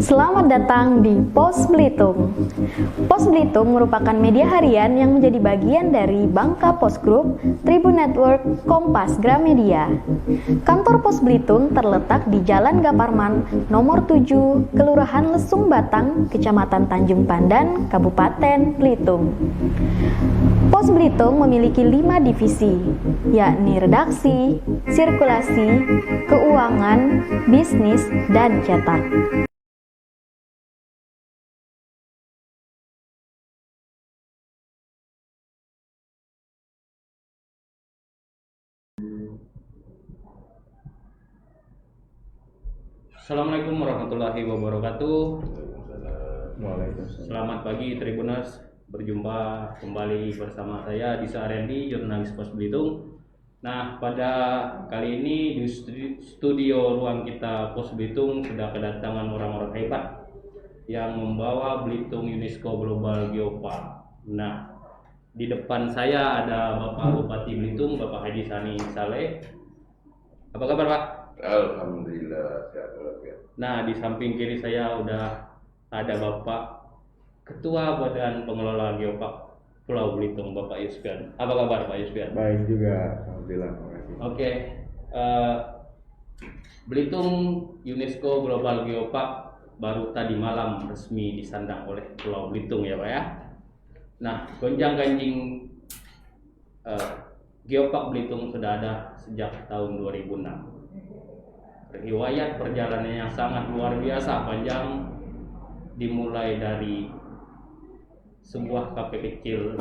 Selamat datang di Pos Belitung. Pos Belitung merupakan media harian yang menjadi bagian dari Bangka Post Group, Tribun Network, Kompas Gramedia. Kantor Pos Belitung terletak di Jalan Gaparman, nomor 7, Kelurahan Lesung Batang, Kecamatan Tanjung Pandan, Kabupaten Belitung. Pos Belitung memiliki 5 divisi, yakni redaksi, sirkulasi, keuangan, bisnis, dan cetak. Assalamualaikum warahmatullahi wabarakatuh. Waalaikumsalam. Selamat pagi Tribuners, berjumpa kembali bersama saya Disa Arendi, jurnalis Pos Belitung. Nah, pada kali ini di studio ruang kita Pos Belitung sudah kedatangan orang-orang hebat yang membawa Belitung UNESCO Global Geopark. Nah, di depan saya ada Bapak Bupati Belitung, Bapak Haji Sani Saleh. Apa kabar, Pak? Alhamdulillah sehat walafiat. Nah, di samping kiri saya udah ada Bapak Ketua Badan Pengelola Geopark Pulau Belitung, Bapak Yusfian. Apa kabar, Pak Yusfian? Baik juga, alhamdulillah. Makasih. Oke, Belitung UNESCO Global Geopark baru tadi malam resmi disandang oleh Pulau Belitung ya, Pak ya. Nah, gonjang-ganjing Geopark Belitung sudah ada sejak tahun 2006. Riwayat perjalanannya yang sangat luar biasa panjang, dimulai dari sebuah kafe kecil,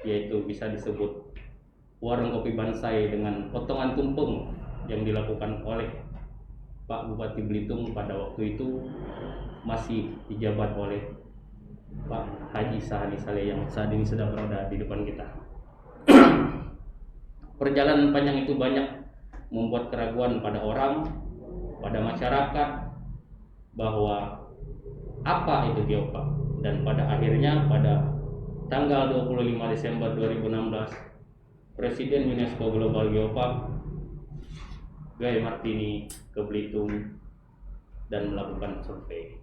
yaitu bisa disebut warung kopi Bansai dengan potongan tumpeng yang dilakukan oleh Pak Bupati Belitung pada waktu itu masih dijabat oleh Pak Haji Sani Saleh yang saat ini sudah berada di depan kita. Perjalanan panjang itu banyak membuat keraguan pada orang, pada masyarakat, bahwa apa itu geopark. Dan pada akhirnya pada tanggal 25 Desember 2016, Presiden UNESCO Global Geopark Guy Martini ke Belitung dan melakukan survei.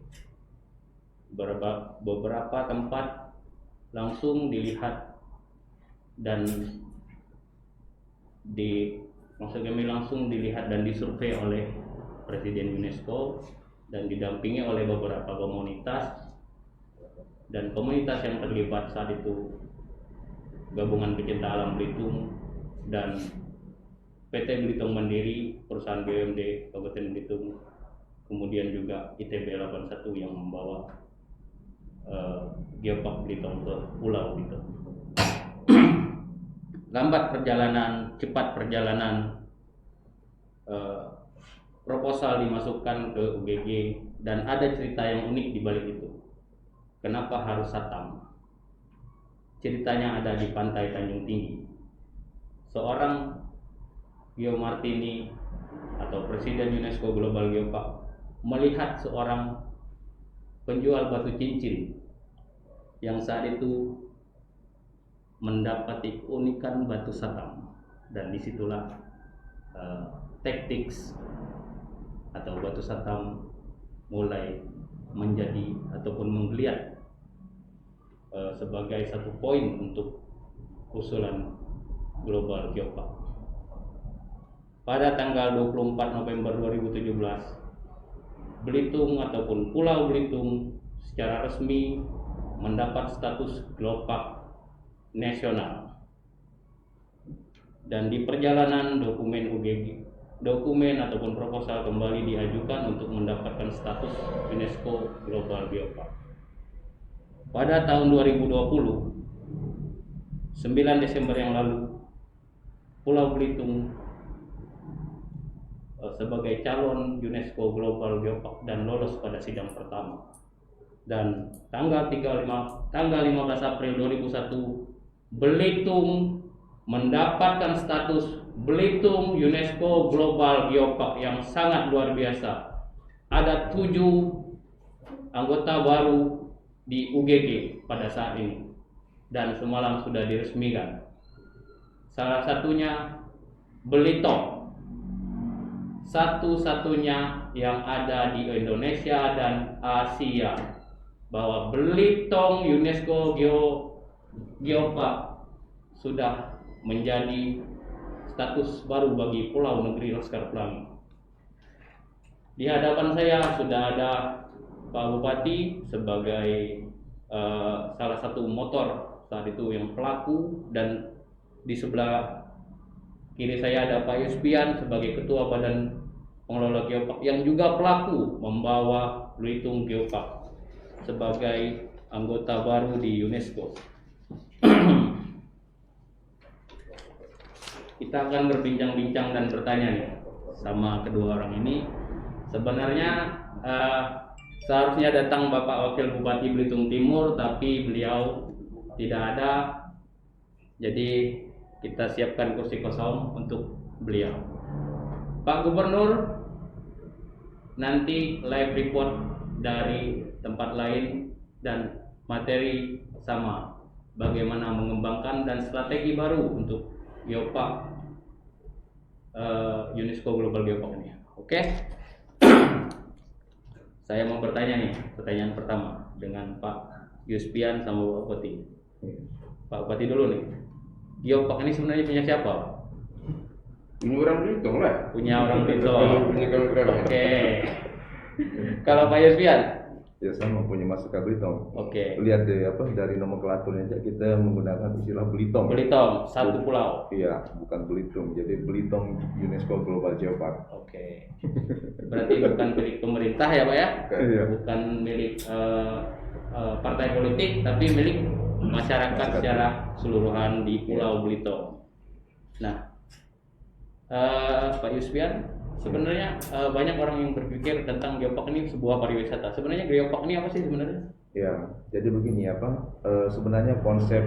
Beberapa tempat langsung dilihat dan langsung dilihat dan disurvei oleh Presiden UNESCO dan didampingi oleh beberapa komunitas, dan komunitas yang terlibat saat itu Gabungan Pecinta Alam Belitung dan PT Belitung Mandiri, perusahaan BUMD Kabupaten Belitung, kemudian juga ITB 81 yang membawa Geopark Belitung ke Pulau Belitung. Lambat perjalanan, cepat perjalanan, proposal dimasukkan ke UGG, dan ada cerita yang unik di balik itu. Kenapa harus Satam? Ceritanya ada di pantai Tanjung Tinggi. Seorang Guy Martini atau Presiden UNESCO Global Geopark melihat seorang penjual batu cincin yang saat itu mendapati keunikan batu Satam, dan disitulah tektiks atau batu Satam mulai menjadi ataupun menggeliat sebagai satu poin untuk usulan Global Geopark. Pada tanggal 24 November 2017, Belitung ataupun Pulau Belitung secara resmi mendapat status geopark nasional. Dan di perjalanan dokumen ataupun proposal kembali diajukan untuk mendapatkan status UNESCO Global Geopark. Pada tahun 2020, 9 Desember yang lalu, Pulau Belitung sebagai calon UNESCO Global Geopark dan lolos pada sidang pertama. Dan tanggal 15 April 2001, Belitung mendapatkan status Belitung UNESCO Global Geopark yang sangat luar biasa. Ada 7 anggota baru di UGG pada saat ini, dan semalam sudah diresmikan. Salah satunya Belitong, satu-satunya yang ada di Indonesia dan Asia bahwa Belitung UNESCO Geopark sudah menjadi status baru bagi Pulau Negeri Laskar Pelangi. Di hadapan saya sudah ada Pak Bupati sebagai salah satu motor saat itu yang pelaku, dan di sebelah kiri saya ada Pak Yuspian sebagai Ketua Badan Pengelola Geopark yang juga pelaku membawa Belitung Geopark sebagai anggota baru di UNESCO. Kita akan berbincang-bincang dan bertanya nih sama kedua orang ini. Sebenarnya seharusnya datang Bapak Wakil Bupati Belitung Timur, tapi beliau tidak ada. Jadi kita siapkan kursi kosong untuk beliau. Pak Gubernur, nanti live report dari tempat lain dan materi sama bagaimana mengembangkan dan strategi baru untuk Geopark UNESCO Global Geopark ini. Oke? Saya mau bertanya nih, pertanyaan pertama dengan Pak Yuspian sama Pak Bupati. Pak Bupati dulu nih. Geopark ini sebenarnya punya siapa? Ini orang Belitung lah. Punya orang Belitung. Punya kawan-kawan. Oke. Kalau Pak Yuspian? Ya sama, punya masyarakat Belitung. Oke. Lihat deh dari nomenklaturnya aja kita menggunakan istilah Belitung. Belitung, satu pulau. Iya, bukan Belitung. Jadi Belitung UNESCO Global Geopark. Oke. Berarti bukan milik pemerintah ya Pak ya? Iya. Bukan milik partai politik, tapi milik masyarakat secara keseluruhan di Pulau Belitung. Nah, Pak Yuspian, sebenarnya banyak orang yang berpikir tentang Geopark ini sebuah pariwisata. Sebenarnya Geopark ini apa sih sebenarnya? Ya, jadi begini sebenarnya konsep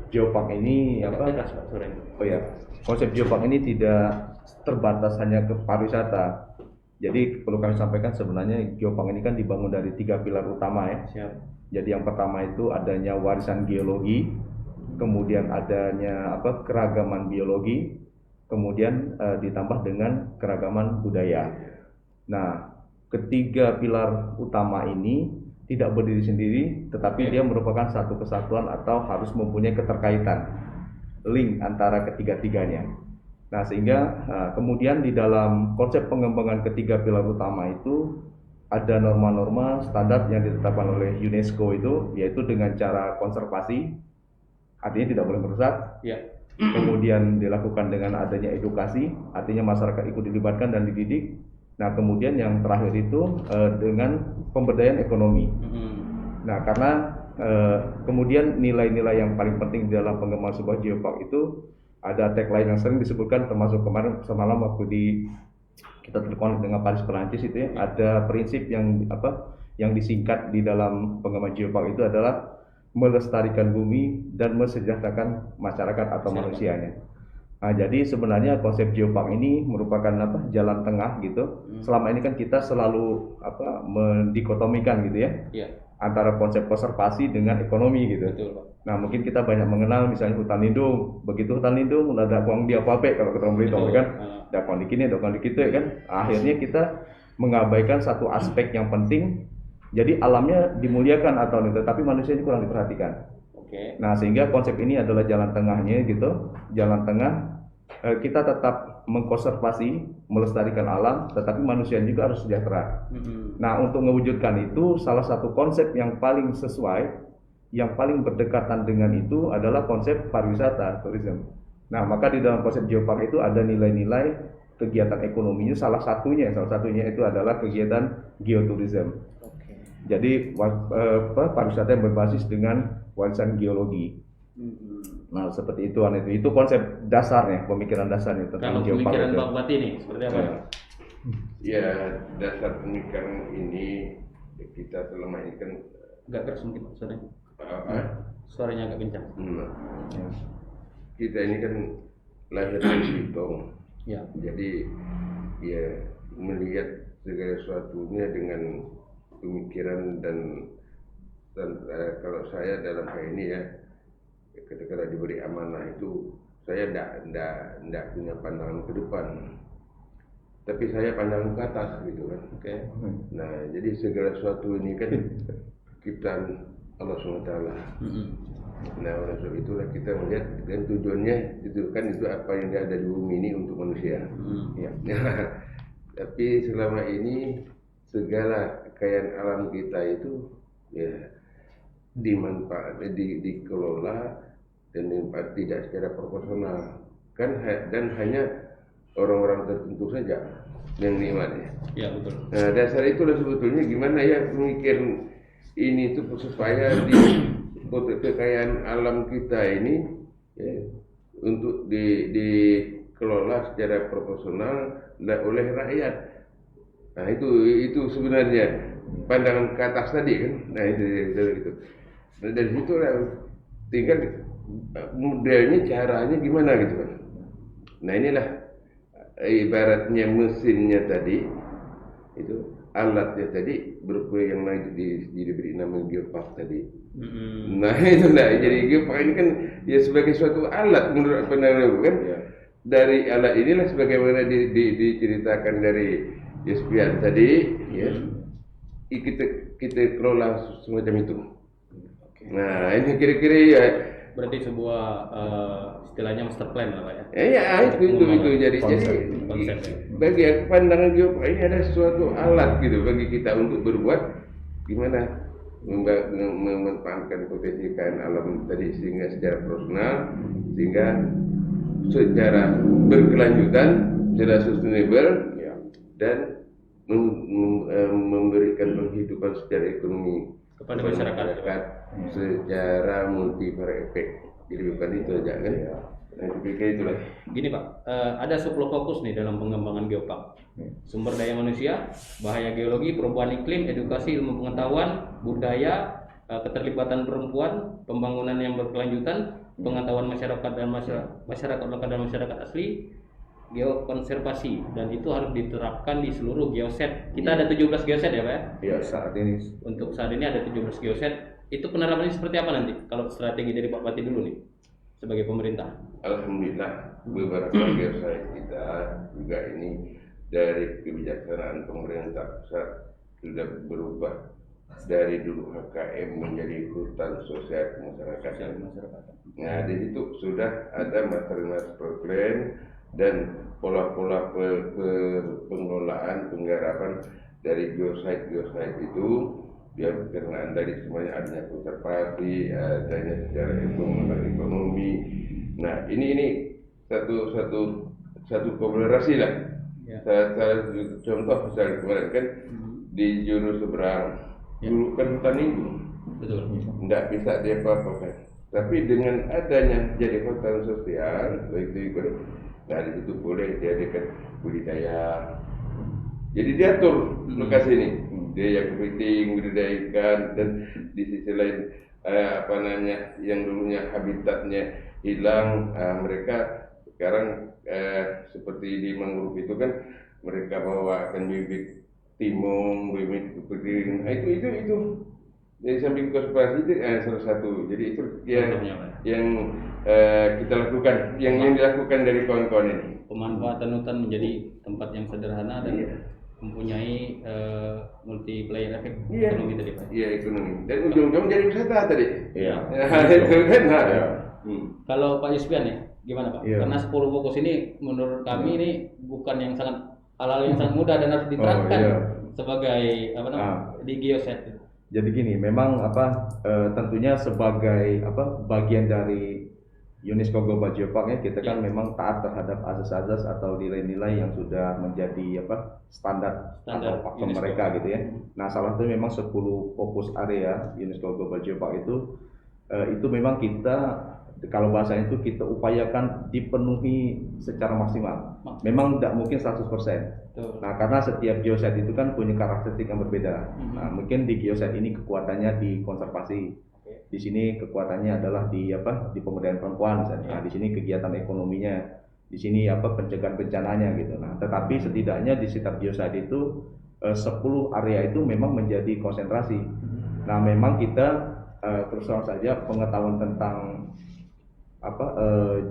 Geopark ini Oh ya, konsep Geopark ini tidak terbatas hanya ke pariwisata. Jadi perlu kami sampaikan sebenarnya Geopark ini kan dibangun dari 3 pilar utama ya. Siap. Jadi yang pertama itu adanya warisan geologi, kemudian adanya keragaman biologi, kemudian ditambah dengan keragaman budaya. Nah, ketiga pilar utama ini tidak berdiri sendiri, tetapi dia merupakan satu kesatuan atau harus mempunyai keterkaitan, link antara ketiga-tiganya. Nah, sehingga kemudian di dalam konsep pengembangan ketiga pilar utama itu ada norma-norma standar yang ditetapkan oleh UNESCO itu, yaitu dengan cara konservasi, artinya tidak boleh merusak. Ya. Kemudian dilakukan dengan adanya edukasi, artinya masyarakat ikut dilibatkan dan dididik. Nah, kemudian yang terakhir itu dengan pemberdayaan ekonomi. Nah, karena kemudian nilai-nilai yang paling penting dalam pengembangan sebuah geopark itu ada tagline yang sering disebutkan, termasuk kemarin semalam waktu kita terkonek dengan Paris Perancis itu ya, ada prinsip yang disingkat di dalam pengembangan geopark itu adalah melestarikan bumi dan mensejahterakan masyarakat atau manusianya. Nah, jadi sebenarnya konsep geopark ini merupakan jalan tengah gitu. Selama ini kan kita selalu mendikotomikan gitu ya, antara konsep konservasi dengan ekonomi gitu. Betul, Pak. Nah, mungkin kita banyak mengenal misalnya hutan lindung. Begitu hutan lindung udah ada kuang dia apa kalau ketemu Belitung kan, ada kuang dikini, ada kuang dikitu ya kan. Akhirnya kita mengabaikan satu aspek yang penting. Jadi alamnya dimuliakan atau tetapi manusia ini kurang diperhatikan. Nah, sehingga konsep ini adalah jalan tengahnya gitu. Jalan tengah kita tetap mengkonservasi, melestarikan alam, tetapi manusia juga harus sejahtera. Nah, untuk mewujudkan itu salah satu konsep yang paling sesuai, yang paling berdekatan dengan itu adalah konsep pariwisata, tourism. Nah, maka di dalam konsep geopark itu ada nilai-nilai kegiatan ekonominya, salah satunya itu adalah kegiatan geoturism. Jadi pariwisata yang berbasis dengan warisan geologi. Nah, seperti itu konsep dasarnya, pemikiran dasarnya tentang geopark. Kalau pemikiran Pak Bupati nih seperti apa? Ya, dasar pemikiran ini kita selama ini kan Agak keras mungkin suaranya. Suaranya agak kencang. Kita ini kan lahir dari Belitung. Ya. Jadi ya melihat segala sesuatunya dengan pemikiran dan kalau saya dalam hal ini ya, ketika diberi amanah itu saya tidak punya pandangan ke depan, tapi saya pandang ke atas gitu kan. Oke. Nah, jadi segala sesuatu ini kan ciptaan Allah SWT. Nah, oleh sebab itulah kita melihat dan tujuannya itu kan itu apa yang ada di bumi ini untuk manusia. Ya. Tapi selama ini segala kekayaan alam kita itu ya dikelola dan tidak secara proporsional kan, dan hanya orang-orang tertentu saja yang nikmatnya. Ya, betul. Nah, dasar itulah sebetulnya gimana ya pemikiran ini itu supaya kekayaan alam kita ini ya, untuk dikelola secara proporsional oleh rakyat. Nah, itu sebenarnya pandangan ke atas tadi kan. Nah, itu. Nah, dari situ tinggal modelnya, caranya gimana gitu kan. Nah, inilah ibaratnya mesinnya tadi itu, alatnya tadi berupa yang lain diberi nama geopark tadi. Nah, itu jadi geopark ini kan ya sebagai suatu alat menurut pandangan kan. Dari alat inilah sebagaimana diceritakan dari Yespian tadi ya, kita kelola semacam itu. Nah, ini kira-kira ya Berarti sebuah istilahnya master plan lah Pak ya. Ya, itu jadi konsep. bagi pandangan geopark ini ada sesuatu alat gitu bagi kita untuk berbuat gimana memanfaatkan potensi kekayaan alam tadi sehingga secara personal, sehingga secara berkelanjutan, secara sustainable dan memberikan penghidupan secara ekonomi kepada masyarakat secara multiplier efek. Jadi bukan itu aja kan? Nah, itulah. Gini Pak, ada 10 fokus nih dalam pengembangan geopark. Sumber daya manusia, bahaya geologi, perubahan iklim, edukasi ilmu pengetahuan, budaya, keterlibatan perempuan, pembangunan yang berkelanjutan, pengetahuan masyarakat dan masyarakat lokal dan masyarakat asli, geokonservasi, dan itu harus diterapkan di seluruh geoset. Kita ada 17 geoset ya Pak ya? Iya, saat ini. Untuk saat ini ada 17 geoset. Itu penerapannya seperti apa nanti? Kalau strategi dari Pak Bupati dulu nih sebagai pemerintah. Alhamdulillah beberapa geoset kita juga ini dari kebijaksanaan pemerintah pusat sudah berubah dari dulu HKM menjadi hutan sosial kemasyarakatan. Nah, di situ sudah ada master plan dan pola-pola pengelolaan penggarapan dari geosite itu. Dia berkenaan dari semuanya, adanya konservasi, adanya secara ekonomi. Nah, ini satu kolaborasi lah. Ya. Salah contoh misalnya kemarin kan di Juru Seberang dulu kan hutan itu, betul, tidak bisa diapa-apakan. Tapi dengan adanya jadi hutan sosial, itu nah di situ boleh diadakan budidaya. Jadi diatur lokasi ini. Dia yang kepiting, budidaya ikan, dan di sisi lain yang dulunya habitatnya hilang, mereka sekarang seperti di mangrove itu kan mereka bawakan bibit timun, bibit kepiting. Nah, itu dari samping konservasi itu salah satu. Jadi itu yang kita lakukan, yang dilakukan dari kawan-kawan ini. Pemanfaatan hutan menjadi tempat yang sederhana dan mempunyai multiplier efek ekonomi tadi Pak. Iya, ekonomi. Dan ujung-ujung jadi wisata tadi. Iya. Itu kan. Kalau Pak Yusbian nih, gimana Pak? Iya. Karena 10 fokus ini menurut kami ini bukan yang hal-hal yang sangat mudah dan harus diterapkan sebagai di geoset. Jadi gini, memang tentunya sebagai bagian dari UNESCO Global Geopark ya, kita kan memang taat terhadap azas-azas atau nilai-nilai yang sudah menjadi standar atau faktor UNESCO mereka gitu ya. Nah, salah satu memang 10 fokus area UNESCO Global Geopark itu memang kita, kalau bahasanya itu kita upayakan dipenuhi secara maksimal. Memang tidak mungkin 100%. Nah, karena setiap geoset itu kan punya karakteristik yang berbeda. Nah, mungkin di geoset ini kekuatannya di konservasi. Di sini kekuatannya adalah di pemberdayaan perempuan misalnya. Nah, di sini kegiatan ekonominya, di sini pencegahan bencananya gitu. Nah, tetapi setidaknya di setiap geoset itu 10 area itu memang menjadi konsentrasi. Nah, memang kita terus terang saja pengetahuan tentang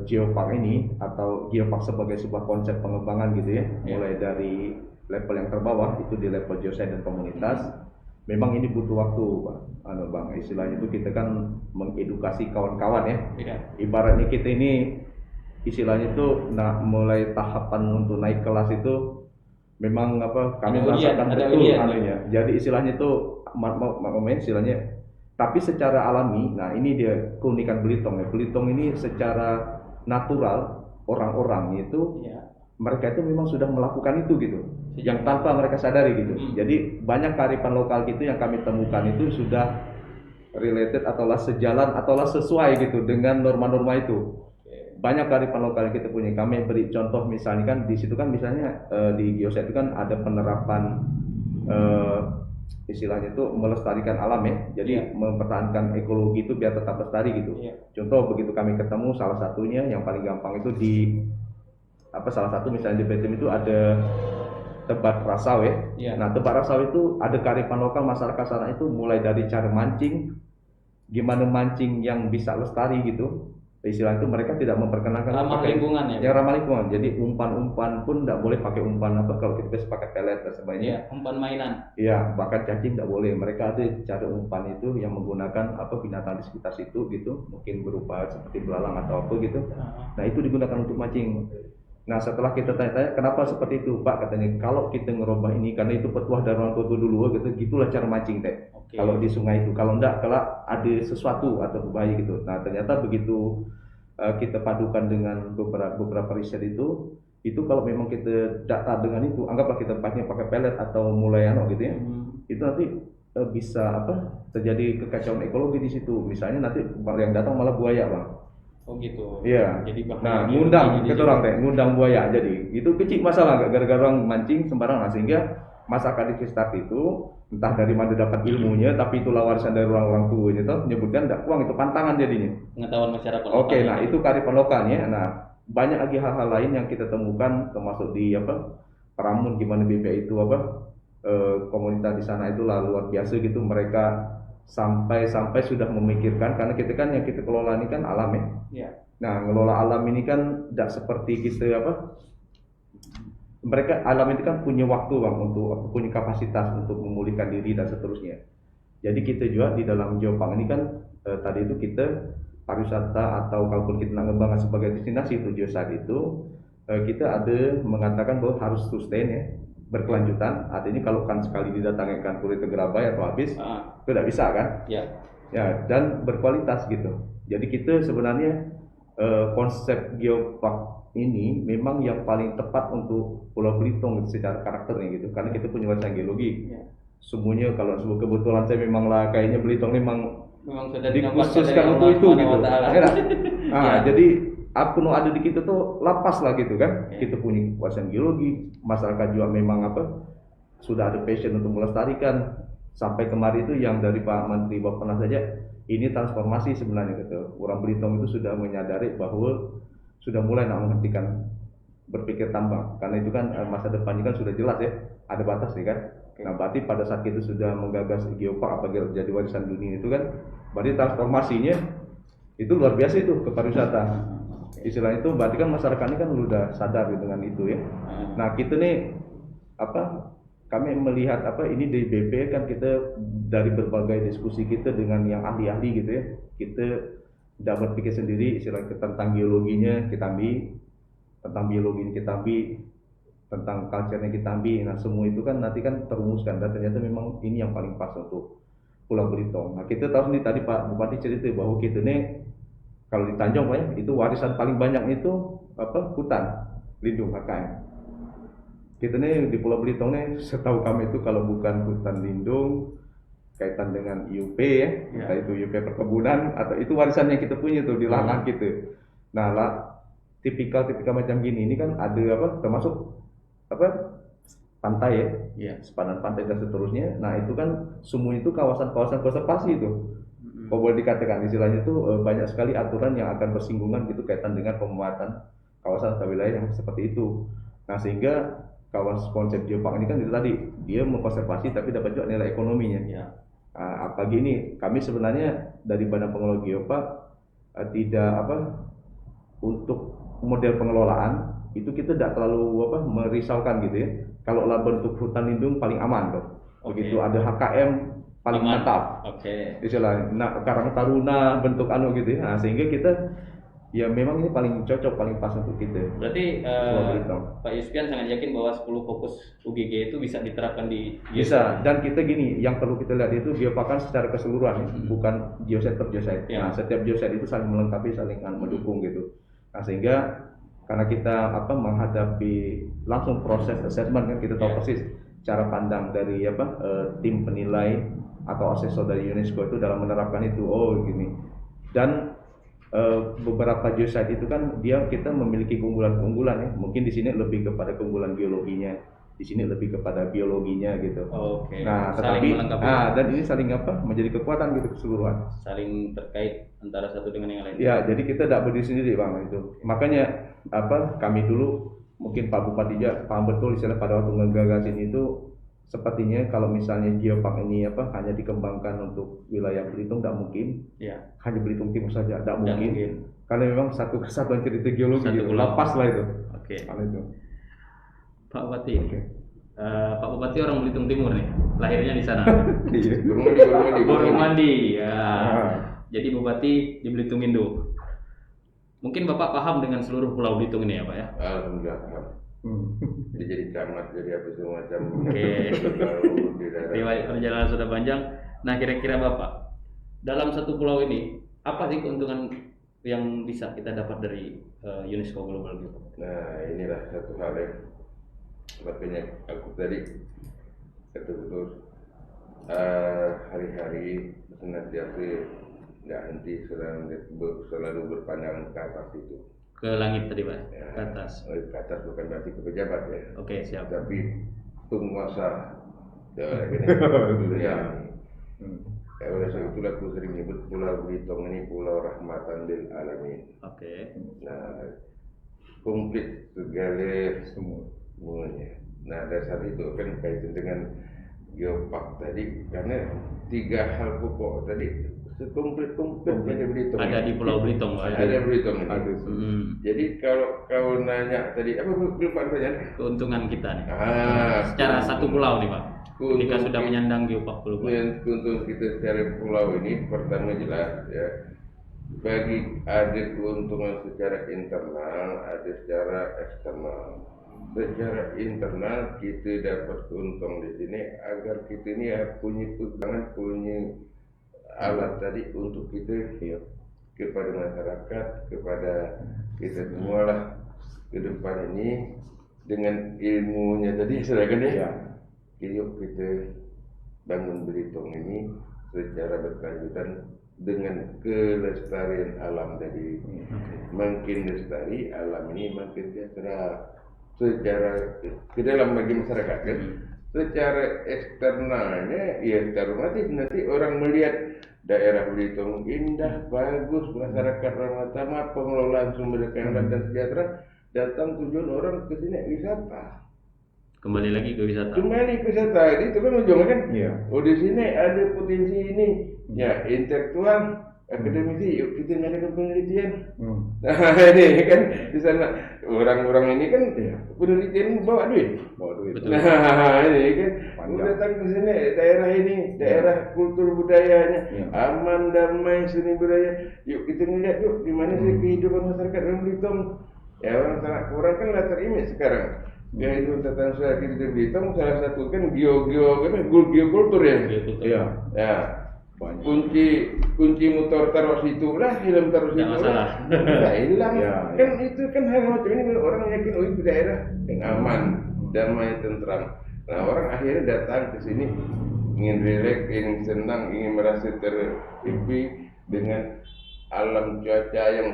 geopark ini atau geopark sebagai sebuah konsep pengembangan gitu ya, mulai dari level yang terbawah itu di level geoscience dan komunitas. Memang ini butuh waktu, Bang. Istilahnya itu kita kan mengedukasi kawan-kawan ya. Ibaratnya kita ini istilahnya itu mulai tahapan untuk naik kelas itu memang kami merasakan betul anunya. Jadi istilahnya itu istilahnya. Tapi secara alami, nah ini dia keunikan Belitung ya. Belitung ini secara natural orang-orangnya itu mereka itu memang sudah melakukan itu gitu, yang tanpa mereka sadari gitu. Jadi banyak kearifan lokal gitu yang kami temukan itu sudah related ataulah sejalan ataulah sesuai gitu dengan norma-norma itu. Banyak kearifan lokal yang kita punya. Kami beri contoh misalnya kan di situ kan misalnya di geoscience itu kan ada penerapan istilahnya itu melestarikan alam ya, jadi mempertahankan ekologi itu biar tetap lestari gitu. Contoh begitu kami ketemu salah satunya yang paling gampang itu di salah satu misalnya di Belitung itu ada Tebat Rasau ya. Nah Tebat Rasau itu ada kearifan lokal masyarakat sana itu mulai dari cara mancing, gimana mancing yang bisa lestari gitu. Istilah itu mereka tidak memperkenalkan ramah lingkungan ya. Yang ramah lingkungan. Jadi umpan-umpan pun tidak boleh pakai umpan kalau kita bisa pakai pelet dan sebagainya. Umpan mainan. Iya, bahkan cacing tidak boleh. Mereka ada cara umpan itu yang menggunakan binatang di sekitar situ gitu, mungkin berupa seperti belalang atau apa gitu. Nah itu digunakan untuk mancing. Nah setelah kita tanya-tanya kenapa seperti itu, Pak, katanya kalau kita ngerubah ini karena itu petuah dari orang tua dulu gitu, gitulah cara mancing teh. Kalau di sungai itu, kalau enggak kalau ada sesuatu atau berbahaya gitu. Nah ternyata begitu kita padukan dengan beberapa riset itu kalau memang kita data dengan itu, anggaplah kita pakai pelet atau mulai gitu ya, itu nanti bisa terjadi kekacauan ekologi di situ. Misalnya nanti yang datang malah buaya, Bang. Oh gitu. Iya. Jadi nah ngundang kita orang ngundang buaya, jadi itu kecil masalah nggak gara-gara orang mancing sembarangan, sehingga masyarakat di sekitar itu entah dari mana dapat ilmunya, tapi itulah warisan dari orang-orang tuanya itu menyebutkan dakwang itu pantangan jadinya. Pengetahuan masyarakat. Oke, nah itu kearifan lokalnya. Nah banyak lagi hal-hal lain yang kita temukan, termasuk di Pramun gimana BPI itu komunitas di sana itu luar biasa gitu. Mereka sampai sudah memikirkan, karena kita kan yang kita kelola ini kan alam ya. Nah ngelola alam ini kan tidak seperti kita mereka alam itu kan punya waktu, Bang, untuk punya kapasitas untuk memulihkan diri dan seterusnya. Jadi kita juga di dalam geopark ini kan tadi itu kita pariwisata atau kalaupun kita ngembangkan sebagai destinasi itu geoscience itu kita ada mengatakan bahwa harus sustain ya, berkelanjutan. Artinya kalau kan sekali didatangi kan kulit Gerabai atau habis itu tidak bisa kan? Ya, dan berkualitas gitu. Jadi kita sebenarnya konsep geopark ini memang yang paling tepat untuk Pulau Belitung secara karakternya gitu, karena kita punya warisan geologi. Semuanya kalau sebuah kebetulan saya memanglah kayaknya Belitung memang sudah dikhususkan untuk itu gitu. Jadi apa yang ada di kita tuh lapas lah gitu kan. Kita punya warisan geologi, masyarakat juga memang sudah ada passion untuk melestarikan. Sampai kemarin itu yang dari Pak Menteri Bappenas saja, ini transformasi sebenarnya gitu. Orang Belitung itu sudah menyadari bahwa sudah mulai menghentikan berpikir tambang, karena itu kan masa depannya kan sudah jelas ya, ada batas ya kan. Nah berarti pada saat kita sudah menggagas geopark apabila jadi warisan dunia itu kan, berarti transformasinya itu luar biasa itu ke pariwisata. Istilah itu berarti kan masyarakat ini kan sudah sadar dengan itu ya. Nah kita nih kami melihat ini di BP kan kita dari berbagai diskusi kita dengan yang ahli-ahli gitu ya, kita tidak berpikir sendiri, istilah tentang geologinya kita ambil, tentang biologinya kita ambil, tentang culture-nya kita ambil. Nah semua itu kan nanti kan terumuskan, dan ternyata memang ini yang paling pas untuk Pulau Belitung. Nah kita tahu sendiri tadi Pak Bupati cerita bahwa kita nih kalau di Tanjung Pak ya, itu warisan paling banyak itu hutan lindung HKM. Kita nih di Pulau Belitung nih setahu kami itu kalau bukan hutan lindung kaitan dengan IUP ya, entah itu IUP perkebunan atau itu warisan yang kita punya tuh di lahan gitu. Nah tipikal macam gini ini kan ada termasuk pantai ya, sepadan pantai dan seterusnya. Nah itu kan semua itu kawasan-kawasan konservasi itu. Kalau boleh dikatakan istilahnya itu banyak sekali aturan yang akan bersinggungan gitu kaitan dengan pembuatan kawasan atau wilayah yang seperti itu. Nah sehingga konsep geopark ini kan itu tadi dia mengkonservasi tapi dapat juga nilai ekonominya. Apalagi ini kami sebenarnya dari Badan Pengelola Geopark tidak untuk model pengelolaan itu kita tidak terlalu merisaukan gitu ya. Kalau lah bentuk hutan lindung paling aman tuh. Begitu ada HKM paling Aman. mantap. Oke. Istilah Karang Taruna bentuk gitu ya. Nah, sehingga kita ya memang ini paling cocok, paling pas untuk kita. Berarti Pulau Belitung. Pak Yuspian sangat yakin bahwa 10 fokus UGG itu bisa diterapkan di Bisa, dan kita gini, yang perlu kita lihat itu geoparkan secara keseluruhan ya, bukan geosite per geosite. Ya. Nah, setiap geosite itu saling melengkapi, saling mendukung gitu. Nah, sehingga karena kita menghadapi langsung proses assessment kan, kita tahu Ya. persis cara pandang dari tim penilai atau asesor dari UNESCO itu dalam menerapkan itu. Oh gini. Dan beberapa geosite itu kan kita memiliki keunggulan-keunggulan ya. Mungkin di sini lebih kepada keunggulan geologinya, di sini lebih kepada biologinya gitu. Oke. Nah, Saling tetapi melengkapi. dan ini saling menjadi kekuatan gitu keseluruhan. Saling terkait antara satu dengan yang lain. Ya, jadi kita tidak berdiri sendiri Bang itu. Makanya kami dulu mungkin Pak Bupati paham betul istilah pada waktu ngegagasin itu, sepertinya kalau misalnya geopark ini hanya dikembangkan untuk wilayah Belitung, tidak mungkin. Ya. Hanya Belitung Timur saja, tidak Tidak mungkin. mungkin. Karena memang satu kesatuan cerita geologi Satu gitu. pulau. Lepas lah itu. Oke. Kalau itu. Pak Bupati. Oke. Pak Bupati orang Belitung Timur nih. Lahirnya di sana. Iya. Boromandi. Ya. Ah. Jadi Bupati di Belitung Indo. Mungkin Bapak paham dengan seluruh Pulau Belitung ini ya Pak ya? Alhamdulillah paham. Dia jadi camat, jadi apa segala macam. Oke. Lalu di daerah. Riwayat perjalanan sudah panjang. Nah kira-kira Bapak, dalam satu pulau ini, apa sih keuntungan yang bisa kita dapat dari UNESCO Global Geopark? Nah inilah satu hal yang makanya aku tadi betul-betul hari-hari senantiasa nggak henti selalu berpandangan ke atas itu. Ke langit tadi Pak, Ya, ke atas. ke atas bukan berarti ke pejabat ya, Oke siap. tapi penguasa ya, Ya. ya oleh sebab itulah aku sering menyebut Pulau Belitung ini Pulau Rahmatan lil Alamin. Oke. Nah, komplit segala semuanya. Nah, dasar itu kan kaitan dengan geopark tadi, karena 3 hal pokok tadi komplit ada Belitung. Ada di Pulau Belitung Pak. Ada Belitung ini. Ada. Jadi kalau kau nanya tadi apa belum pertanyaan? Keuntungan kita nih. keuntungan. Secara satu pulau nih Pak. Keuntungan Ketika sudah kita- menyandang geopark pulau Pak. Keuntungan kita secara pulau ini pertama jelas ya, bagi ada keuntungan secara internal, ada secara eksternal. Secara internal kita dapat keuntungan di sini agar kita ini punya pegangan, punya alat tadi untuk kita kepada masyarakat, kepada kita semua lah ke depan ini dengan ilmunya tadi seragam ya. Yuk kita bangun Belitung ini secara berkelanjutan dengan kelestarian alam tadi. Makin lestari alam ini makin sejahtera secara ke dalam bagi masyarakat kan. Secara eksternalnya ya otomatis nanti orang melihat daerah Belitung indah, bagus, masyarakat ramah tamah, pengelolaan sumber daya yang dan sejahtera, datang tujuan orang ke sini wisata. Kembali lagi ke wisata. Kembali ke wisata, itu kan ujungnya kan. Iya. Oh di sini ada potensi ini, ya intelektual, akademisi, yuk kita melakukan penelitian. Nah ini kan di sana orang-orang ini kan penelitian bawa duit. Betul. Nah ini kan Panjang. datang ke sini daerah ini, daerah kultur budayanya, Ya. aman, damai, seni budaya. Yuk kita ngeliat yuk di mana sih kehidupan masyarakat dalam Belitung. Ya orang sangat kurang kan latar image sekarang. Kehidupan tata usaha kita di Belitung salah satu kan geokultur ya. Geokultur. Iya. Ya. Banyak. Kunci motor taruh situ lah, helm taruh situ Tidak masalah. lah. Tidak hilang. Ya, Kan itu kan hal macam ini orang yakin oh itu daerah yang aman, damai, tentram. Nah orang akhirnya datang ke sini ingin rileks, ingin senang, ingin merasa terhimpit dengan alam cuaca yang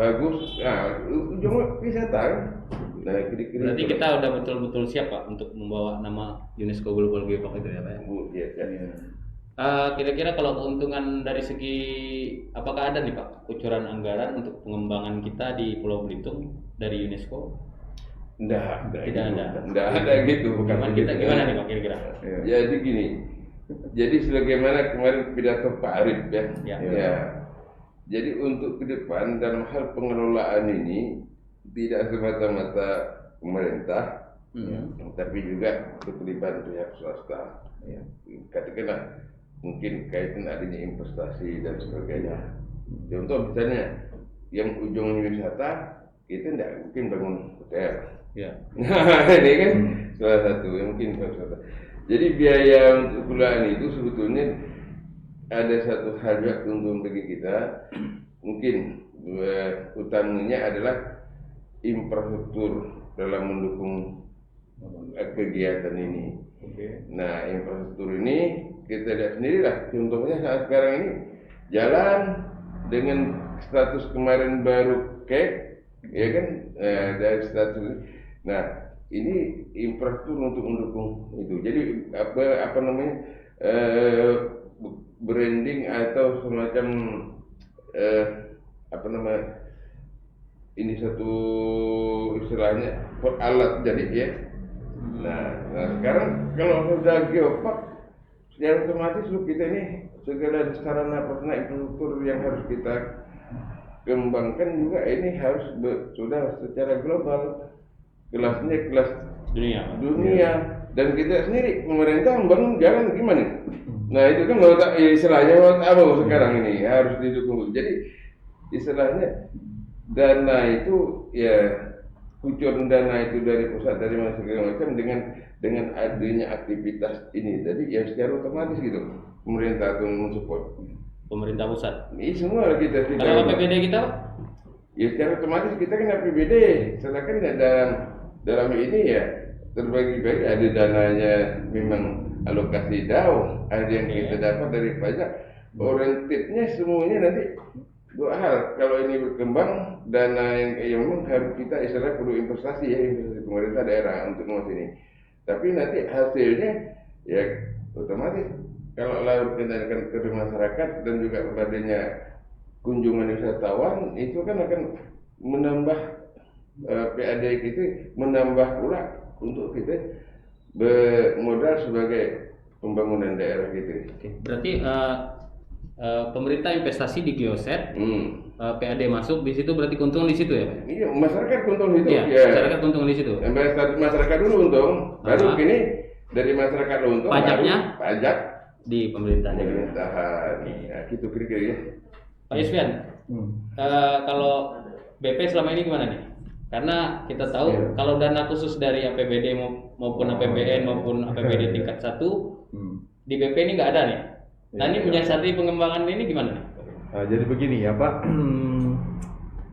bagus. Nah ujungnya wisata kan. Nah kira-kira Berarti itu. kita udah betul-betul siap Pak untuk membawa nama UNESCO Global Geopark itu ya Pak. Ya. Kira-kira kalau keuntungan dari segi apakah ada nih Pak kucuran anggaran untuk pengembangan kita di Pulau Belitung dari UNESCO? Tidak ada. Tidak ada gitu. Cuman kita gimana nih Pak kira-kira? Iya. Jadi gini, jadi sebagaimana kemarin pidato Pak Arif ya, Ya. ya Jadi untuk ke depan dalam hal pengelolaan ini tidak semata-mata pemerintah, tapi juga keterlibatan pihak swasta. Ya. Katakanlah mungkin kaitan adanya investasi dan sebagainya. Contoh misalnya yang ujungnya wisata, kita tidak mungkin bangun hotel. Ya. Nah, ini kan salah satu yang mungkin wisata. Jadi biaya untuk kelolaan itu sebetulnya ada satu hal juga keuntungan bagi kita. Mungkin utamanya adalah infrastruktur dalam mendukung kegiatan ini. Nah, infrastruktur ini kita lihat sendirilah. Contohnya saat sekarang ini jalan dengan status kemarin baru ya kan, dari status. Nah, ini infrastruktur untuk mendukung itu. Jadi apa namanya, branding atau semacam apa namanya, ini satu istilahnya peralat jadi ya. Nah sekarang kalau sudah geopark, secara otomatis kita ini segala sarana prasarana infrastruktur yang harus kita kembangkan juga ini harus sudah secara global, kelasnya kelas dunia. Dan kita sendiri pemerintah membangun jalan gimana? Nah itu kan istilahnya apa sekarang ini harus didukung. Jadi istilahnya dana itu ya, kucuran dana itu dari pusat, dari mana segala macam dengan adanya aktivitas ini. Jadi ya secara otomatis gitu pemerintah itu mensupport. Pemerintah pusat. Ini semua kita tidak. Kalau APBD kita? Ya secara otomatis kita kan APBD. Sedangkan dalam ini ya terbagi-bagi, ada dananya memang alokasi DAO, ada yang kita dapat dari pajak. Orientednya semuanya nanti dua hal. Kalau ini berkembang, dana yang memang harus kita istilah perlu investasi ya, investasi pemerintah daerah untuk ngomong ini. Tapi nanti hasilnya ya otomatis kalau lalu kita ke masyarakat dan juga kepadanya kunjungan wisatawan, itu kan akan menambah PAD kita, menambah pula untuk kita bermodal sebagai pembangunan daerah gitu. Berarti pemerintah investasi di Geoset, PAD masuk di situ, berarti keuntungan di situ ya, Pak? Iya, masyarakat untung itu. Iya, ya. masyarakat keuntungan di situ. Masyarakat dulu untung, baru kini dari masyarakat untung, pajaknya baru pajak di pemerintahan. Pemerintahan. Ya, gitu kira-kira ya. Pak Yusfian, kalau BP selama ini gimana nih? Karena kita tahu kalau dana khusus dari APBD maupun APBN maupun APBD tingkat 1 di BP ini nggak ada nih. Nah ini menyiasati pengembangan ini gimana nih? Jadi begini ya Pak,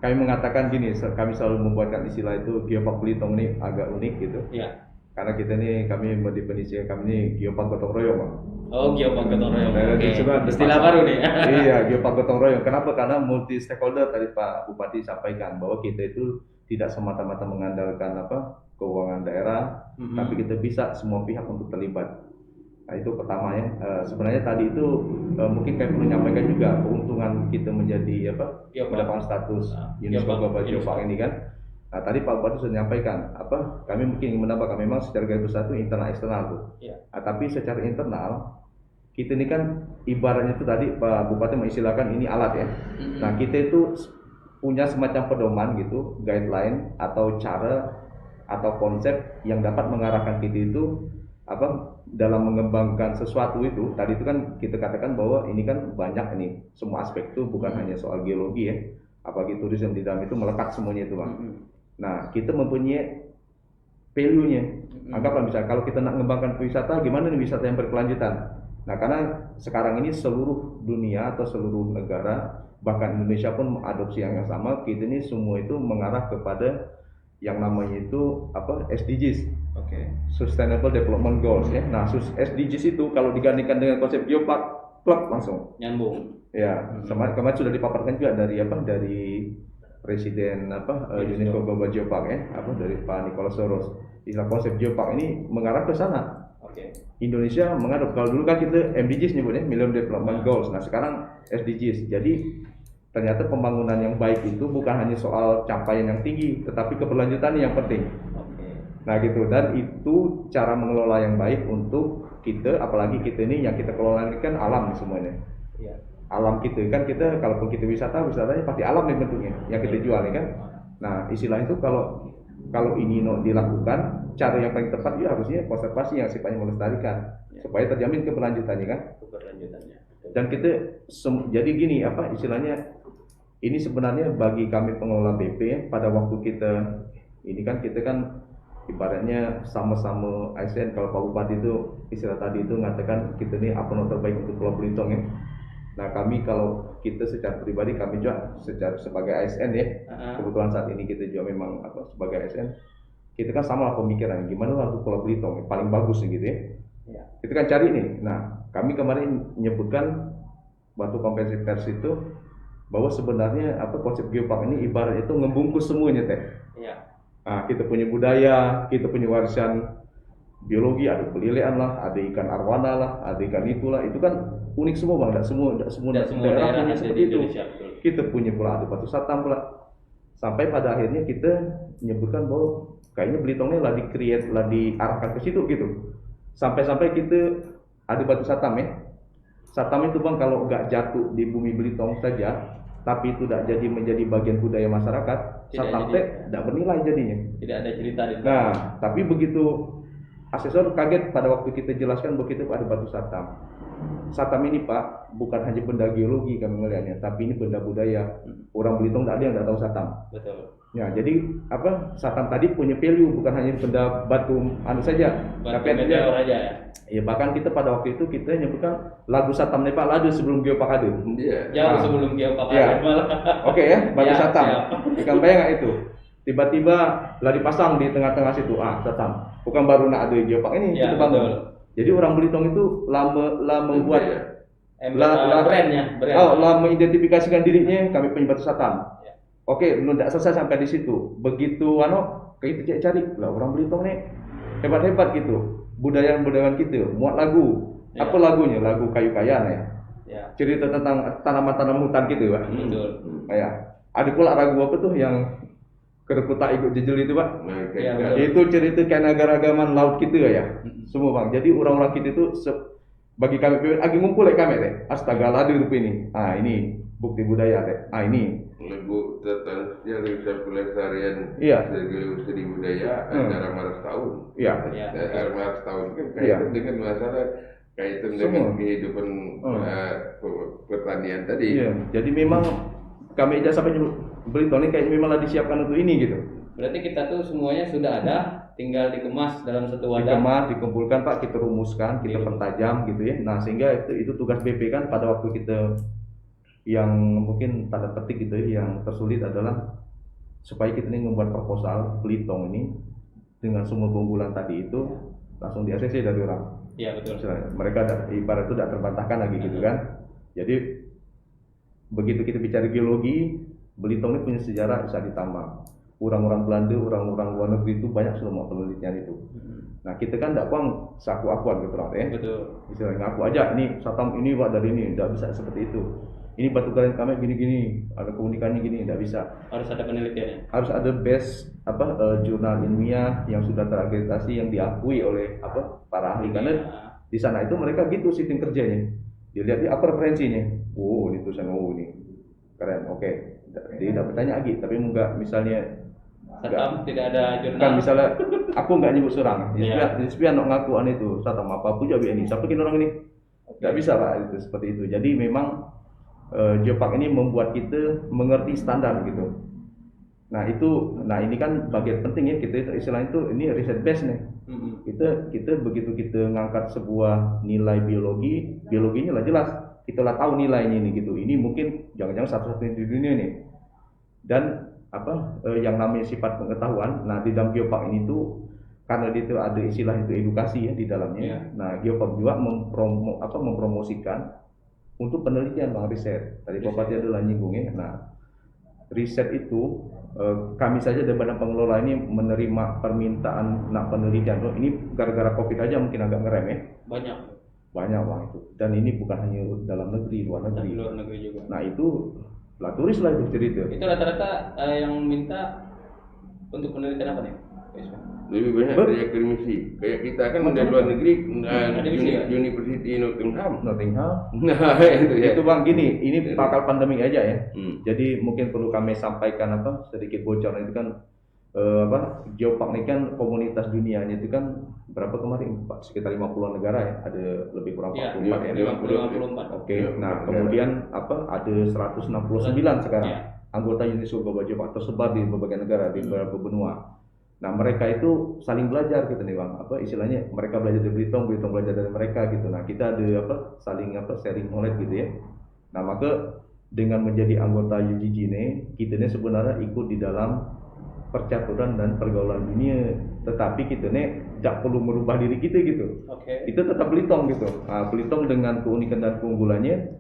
kami mengatakan gini, kami selalu membuatkan istilah itu Geopark Belitung ini agak unik gitu. Iya. Karena kita ini, kami mendefinisikan kami ini Geopark Gotong Royong, Pak. Oh, Geopark Gotong Royong. Oke. Istilah baru nih. Iya, Geopark Gotong Royong. Kenapa? Karena multi stakeholder tadi Pak Bupati sampaikan bahwa kita itu tidak semata-mata mengandalkan keuangan daerah, tapi kita bisa semua pihak untuk terlibat. Nah itu pertama ya. Sebenarnya tadi itu mungkin kami perlu menyampaikan juga keuntungan kita menjadi mendapatkan status UNESCO Global Geopark ini kan. Nah tadi Pak Bupati sudah menyampaikan kami mungkin ingin menambahkan memang secara garis besar itu internal eksternal tuh. Nah, tapi secara internal kita ini kan ibaratnya itu tadi Pak Bupati mengistilahkan ini alat ya. Nah kita itu punya semacam pedoman gitu, guideline atau cara atau konsep yang dapat mengarahkan kita itu dalam mengembangkan sesuatu itu. Tadi itu kan kita katakan bahwa ini kan banyak nih semua aspek itu, bukan hanya soal geologi ya, apalagi turisme di dalam itu melekat semuanya itu Bang. Nah kita mempunyai value-nya. Anggaplah misalnya kalau kita nak mengembangkan wisata, gimana nih wisata yang berkelanjutan. Nah karena sekarang ini seluruh dunia atau seluruh negara, bahkan Indonesia pun mengadopsi yang sama, kita ini semua itu mengarah kepada yang namanya itu SDGs, Sustainable Development Goals ya. Nah SDGs itu kalau digandingkan dengan konsep Geopark, plug langsung nyambung. Ya, kemarin sudah dipaparkan juga dari Presiden UNESCO Global Geopark ya, dari Pak Nicholas Soros. Istilah konsep Geopark ini mengarah ke sana. Indonesia mengadop, kalau dulu kan kita MDGs nyebutnya, Millennium Development Goals. Nah sekarang SDGs. Jadi ternyata pembangunan yang baik itu bukan hanya soal capaian yang tinggi, tetapi keberlanjutan yang penting. Nah gitu, dan itu cara mengelola yang baik untuk kita, apalagi kita ini yang kita kelola ini kan alam semuanya. alam kita kan, kita kalaupun kita wisatanya pasti alam nih bentuknya yang kita jual nih kan. Nah istilah itu kalau ini dilakukan, cara yang paling tepat ya harusnya konservasi yang sifatnya melestarikan supaya terjamin keberlanjutannya kan. Dan kita jadi gini apa istilahnya, ini sebenarnya bagi kami pengelola BP pada waktu kita ini kan, kita kan ibaratnya sama-sama ASN. Kalau Pak Bupati itu istilah tadi itu mengatakan kita ini apa yang terbaik untuk Pulau Belitung ya. Nah kami kalau kita secara pribadi, kami juga sebagai ASN ya, kebetulan saat ini kita juga memang sebagai ASN, kita kan sama lah pemikiran gimana lah untuk Pulau Belitung paling bagus gitu ya. Kita kan cari nih. Nah kami kemarin menyebutkan waktu konferensi pers itu bahwa sebenarnya konsep geopark ini ibarat itu membungkus semuanya teh. Nah, kita punya budaya, kita punya warisan biologi, ada pelilian lah, ada ikan arwana lah, ada ikan itulah, itu kan unik semua bang, tidak semua daerah punya seperti itu. Kita punya pula ada batu satam pula. Sampai pada akhirnya kita menyebutkan bahwa kayaknya Belitung ini lah diarahkan ke situ gitu. Sampai kita ada batu satam ya. Satam itu bang kalau nggak jatuh di bumi Belitung saja, tapi itu tidak jadi menjadi bagian budaya masyarakat, satam teh tidak bernilai jadinya. Tidak ada cerita di sana. Nah, tapi begitu asesor kaget pada waktu kita jelaskan begitu ada batu satam. Satam ini Pak bukan hanya benda geologi kami melihatnya, tapi ini benda budaya. Orang Belitung tidak ada yang tidak tahu satam. Betul. Ya, jadi satam tadi punya value, bukan hanya benda batu saja. Tapi meteor aja ya. Ya bahkan kita pada waktu itu kita nyebutkan lagu satam nih Pak, lagu sebelum geopark ada. Jauh sebelum geopark ada malah. Oke ya, batu satam. Ikan bayang nggak itu? Tiba-tiba lah dipasang di tengah-tengah situ, satam. Bukan baru nak ada geopark ini kita bangun. Jadi orang Belitung itu membuat mengidentifikasikan dirinya kami punya batu satam. Oke, belum tidak selesai sampai di situ. Begitu kita cari lah orang Belitung nih hebat-hebat gitu. Budaya kita muat lagu. Apa lagunya? Lagu Kayu Kayan ya. Cerita tentang tanaman-tanaman hutan gitu, Pak. Betul. Ya. Ada pula lagu apa tuh yang Kerekuta ikut jejel itu Pak. Itu cerita keanekaragaman laut gitu ya. Semua Bang. Jadi orang-orang kita itu bagi kami lagi ngumpul kami teh. Astaga ladu ini. Ini bukti budaya teh. Ini lagu tentang riset pelestarian seni budaya antara Maret tahun. Antara Maret tahun kan kaitan dengan masalah kaitan dengan kehidupan pertanian tadi. Jadi memang kami aja sampai Belitung ini kayak memang disiapkan untuk ini gitu. Berarti kita tuh semuanya sudah ada, tinggal dikemas dalam satu wadah. Dikemas, dikumpulkan Pak, kita rumuskan, kita pertajam gitu ya. Nah sehingga itu tugas BP kan pada waktu kita yang mungkin tanda petik gitu ya, yang tersulit adalah supaya kita ini membuat proposal Belitung ini dengan semua keunggulan tadi itu langsung di ACC dari orang. Iya betul. Mereka ibarat itu tidak terbantahkan lagi gitu kan. Jadi begitu kita bicara geologi, Belitung ini punya sejarah bisa ditambah. Orang-orang Belanda, orang-orang luar negeri itu banyak semua penelitian itu. Nah kita kan tidak bang seaku-akuan gitu lah ya. Betul. Istilahnya aku aja ini satam ini Pak dari ini, tidak bisa seperti itu. Ini batu galian kami gini-gini, ada keunikannya gini, tidak bisa. Harus ada penelitiannya. Harus ada base jurnal ilmiah yang sudah terakreditasi, yang diakui oleh para ahli. Karena di sana itu mereka gitu sistem kerjanya. Dilihat apa referensinya. Ini tulisan ini keren, oke. Dia tidak bertanya lagi, tapi enggak misalnya satam tidak ada jurnal. Kan misalnya aku enggak nyebut surang. Di spian ngaku itu satam apa pun jadi ini. Siapa bikin orang ini? Enggak bisa Pak itu seperti itu. Jadi memang geopark ini membuat kita mengerti standar gitu. Nah ini kan bagian penting ya, kita istilahnya itu ini riset base nih. Kita begitu kita ngangkat sebuah nilai biologinya lah jelas. Kita lah tahu nilainya ini gitu. Ini mungkin jangan-jangan satu-satunya di dunia nih. Dan yang namanya sifat pengetahuan. Nah di dalam geopark ini tuh karena itu ada istilah itu edukasi ya di dalamnya. Nah geopark juga mempromosikan untuk penelitian bang, riset. Tadi Bapak adalah nyinggung ya. Nah riset itu kami saja dari badan pengelola ini menerima permintaan penelitian. Ini gara-gara COVID aja mungkin agak ngerem ya. Banyak bang itu. Dan ini bukan hanya dalam negeri, luar negeri. Luar negeri juga. Nah itu lah turis lah itu cerita. Itu rata-rata yang minta untuk penelitian apa nih? Lebih banyak dari akademisi. Kayak kita kan dari luar negeri, Akademisi, ya? University Nottingham. Nottingham. Nah, itu ya. Itu Bang gini, ini bakal pandemi aja ya. Hmm. Jadi mungkin perlu kami sampaikan sedikit bocoran itu kan Geopark ini kan komunitas dunianya itu kan berapa kemarin Pak? Sekitar 50 negara ya, ada lebih kurang 44 ya. 54. Oke. Nah, kemudian ada 169 sekarang Iya. anggota UNESCO Global Geopark tersebar di berbagai negara di beberapa benua. Nah, mereka itu saling belajar gitu nih Bang. Istilahnya mereka belajar dari Belitung belajar dari mereka gitu. Nah, kita ada saling sharing knowledge gitu ya. Nah, maka dengan menjadi anggota UGG ini, kita ini sebenarnya ikut di dalam percaturan dan pergaulan dunia, tetapi kita ini tidak perlu merubah diri kita gitu. Oke. Kita tetap Belitung gitu. Nah, Belitung dengan keunikan dan keunggulannya,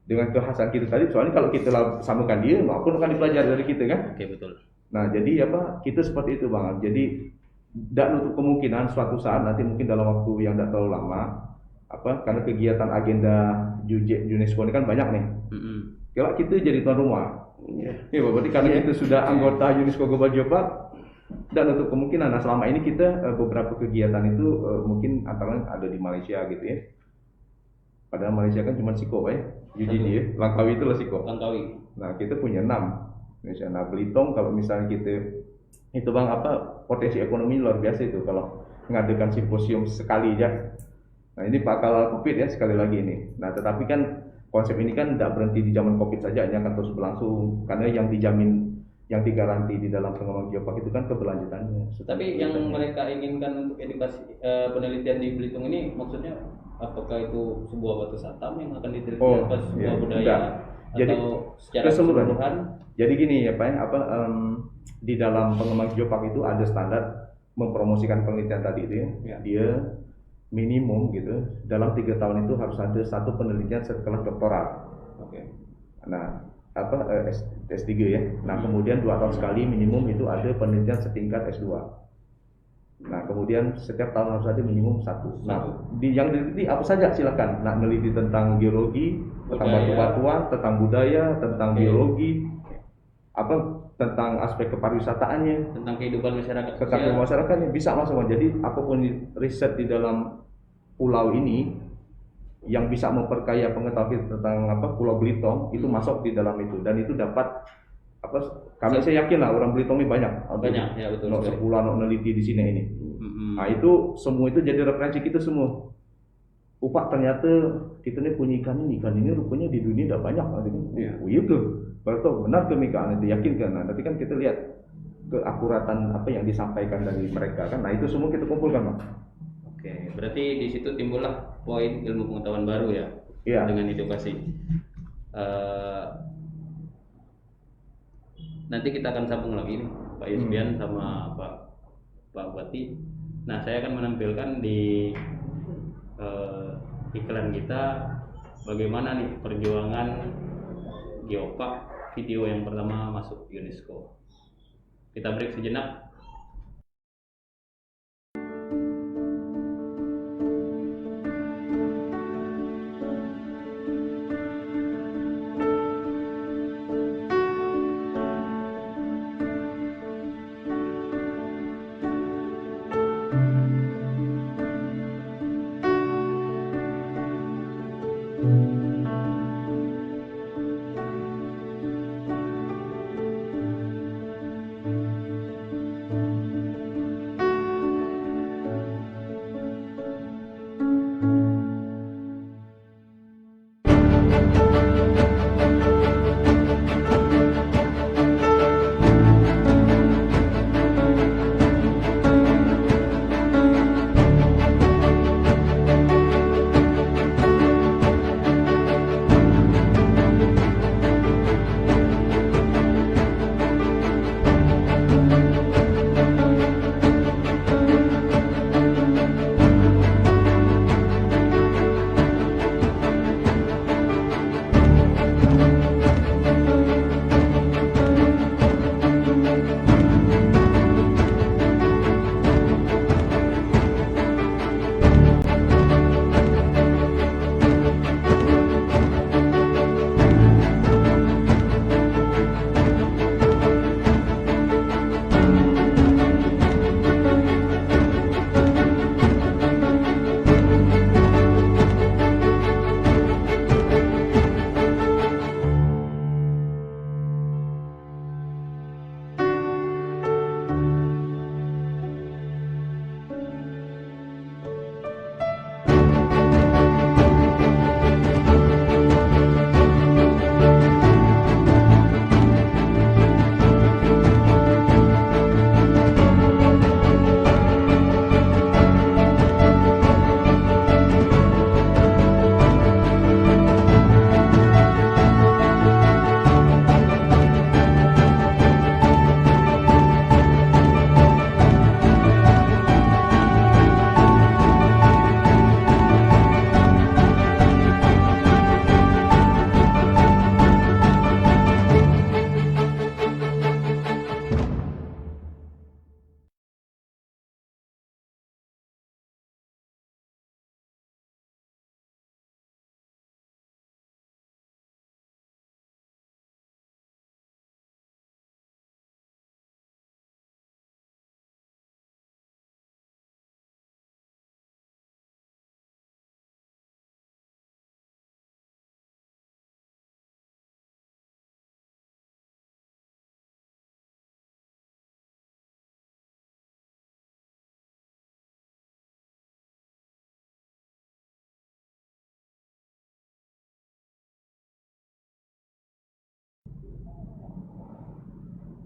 dengan kekhasan kita tadi. Soalnya kalau kita samakan dia, maupun akan dipelajari dari kita kan. Oke, betul. Nah, jadi kita seperti itu Bang. Jadi tidak nutup kemungkinan suatu saat nanti mungkin dalam waktu yang tidak terlalu lama, karena kegiatan agenda UNESCO ini kan banyak nih. Kalau kita jadi tuan rumah. Ya, berarti karena kita sudah anggota UNESCO Global Geopark, dan untuk kemungkinan, nah selama ini kita beberapa kegiatan itu mungkin antara lain ada di Malaysia gitu ya. Padahal Malaysia kan cuma Siko ya, UGG ya, Langkawi itu lah Siko. Langkawi. Nah, kita punya 6 Indonesia. Nah, Belitung kalau misalnya kita itu Bang potensi ekonomi luar biasa itu kalau mengadakan simposium sekali aja. Nah, ini bakal COVID ya sekali lagi ini. Nah, tetapi kan konsep ini kan tidak berhenti di zaman COVID saja, hanya akan terus berlangsung karena yang dijamin, yang digaranti di dalam pengembangan geopark itu kan keberlanjutannya. Tapi yang mereka inginkan untuk edukasi penelitian di Belitung ini maksudnya apakah itu sebuah batu satam yang akan diteliti atau sebuah budaya enggak. Jadi atau secara keseluruhan. keseluruhan? Jadi gini ya Pak, di dalam pengembangan geopark itu ada standar mempromosikan penelitian tadi itu ya. Dia minimum gitu dalam 3 tahun itu harus ada satu penelitian setelah doktoral. Oke. Nah, S3 ya. Nah, kemudian 2 tahun sekali minimum itu ada penelitian setingkat S2. Nah, kemudian setiap tahun harus ada minimum 1. Nah, yang diteliti apa saja silakan. Nah, meneliti tentang geologi, tentang batu-batuan, tentang budaya, tentang biologi, tentang aspek keparwisataannya, tentang kehidupan masyarakat, tentang masyarakatnya bisa masuk. Jadi apapun riset di dalam pulau ini yang bisa memperkaya pengetahuan tentang Pulau Belitung itu masuk di dalam itu, dan itu dapat saya yakin lah orang Belitung ini banyak ya, betul. Sepuluh meneliti di sini ini. Nah, itu semua itu jadi referensi kita semua. Pak, ternyata kita nih punya ikan ini rupanya di dunia udah banyak. Oh iya tuh, betul, benar tuh Mika, nanti yakin kan. Nah, nanti kan kita lihat keakuratan apa yang disampaikan dari mereka kan. Nah, itu semua kita kumpulkan, Bang. Oke, berarti di situ timbullah poin ilmu pengetahuan baru ya, dengan edukasi. Nanti kita akan sambung lagi nih, Pak Yusbian sama Pak Bupati. Nah, saya akan menampilkan di iklan kita bagaimana nih perjuangan geopark video yang pertama masuk UNESCO. Kita break sejenak.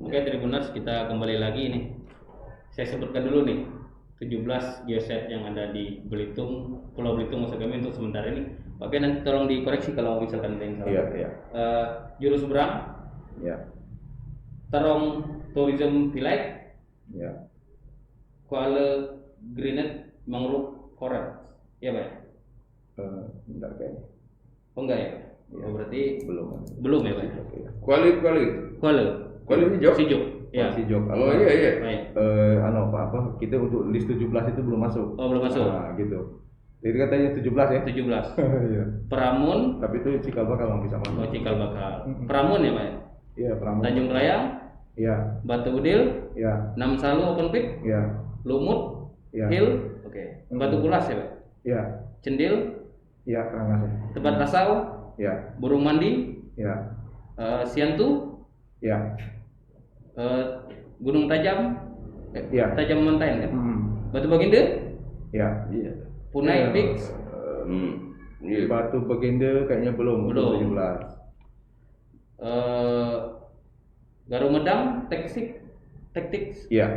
Oke, Tribuners, kita kembali lagi nih. Saya sebutkan dulu nih 17 geoset yang ada di Belitung, Pulau Belitung maksud kami untuk sementara ini. Pak Pian nanti tolong dikoreksi kalau misalkan ada yang salah. Iya. Juru seberang, Iya. Terong Tourism Village, Iya. Kuala Greenet Mangrove Forest. Iya, Pak? Enggak kayaknya. Oh enggak ya? Iya. Oh, berarti Belum. ya, Pak? Kuali Kuala hijau. Sijuk. Ya. Si Jok. Oh iya. Baik. Apa kita untuk list 17 itu belum masuk. Oh, belum masuk. Nah, gitu. Jadi katanya 17 ya. 17. Iya. Pramun, Tapi itu cikal bakal nggak bisa oh masuk. Cikal Bakal. Pramun ya, Pak? Iya, Pramuka. Tanjung Kelayang, Iya. Batu Udil, Iya. Namsalu Open Pit, Iya. Lumut, Iya. Hill, oke. Batu Kulas ya, Pak? Iya. Cendil, Iya, Rangas. Tempat Rasau, Iya. Burung Mandi, Iya. Siantu, Iya. Gunung Tajam, Iya. Tajam Mountain kan? Batu Baginda, Iya. Iya. Punai Peaks, Iya. Batu Begende kayaknya belum. Belum. 17. Garumedang, Tektik, Iya.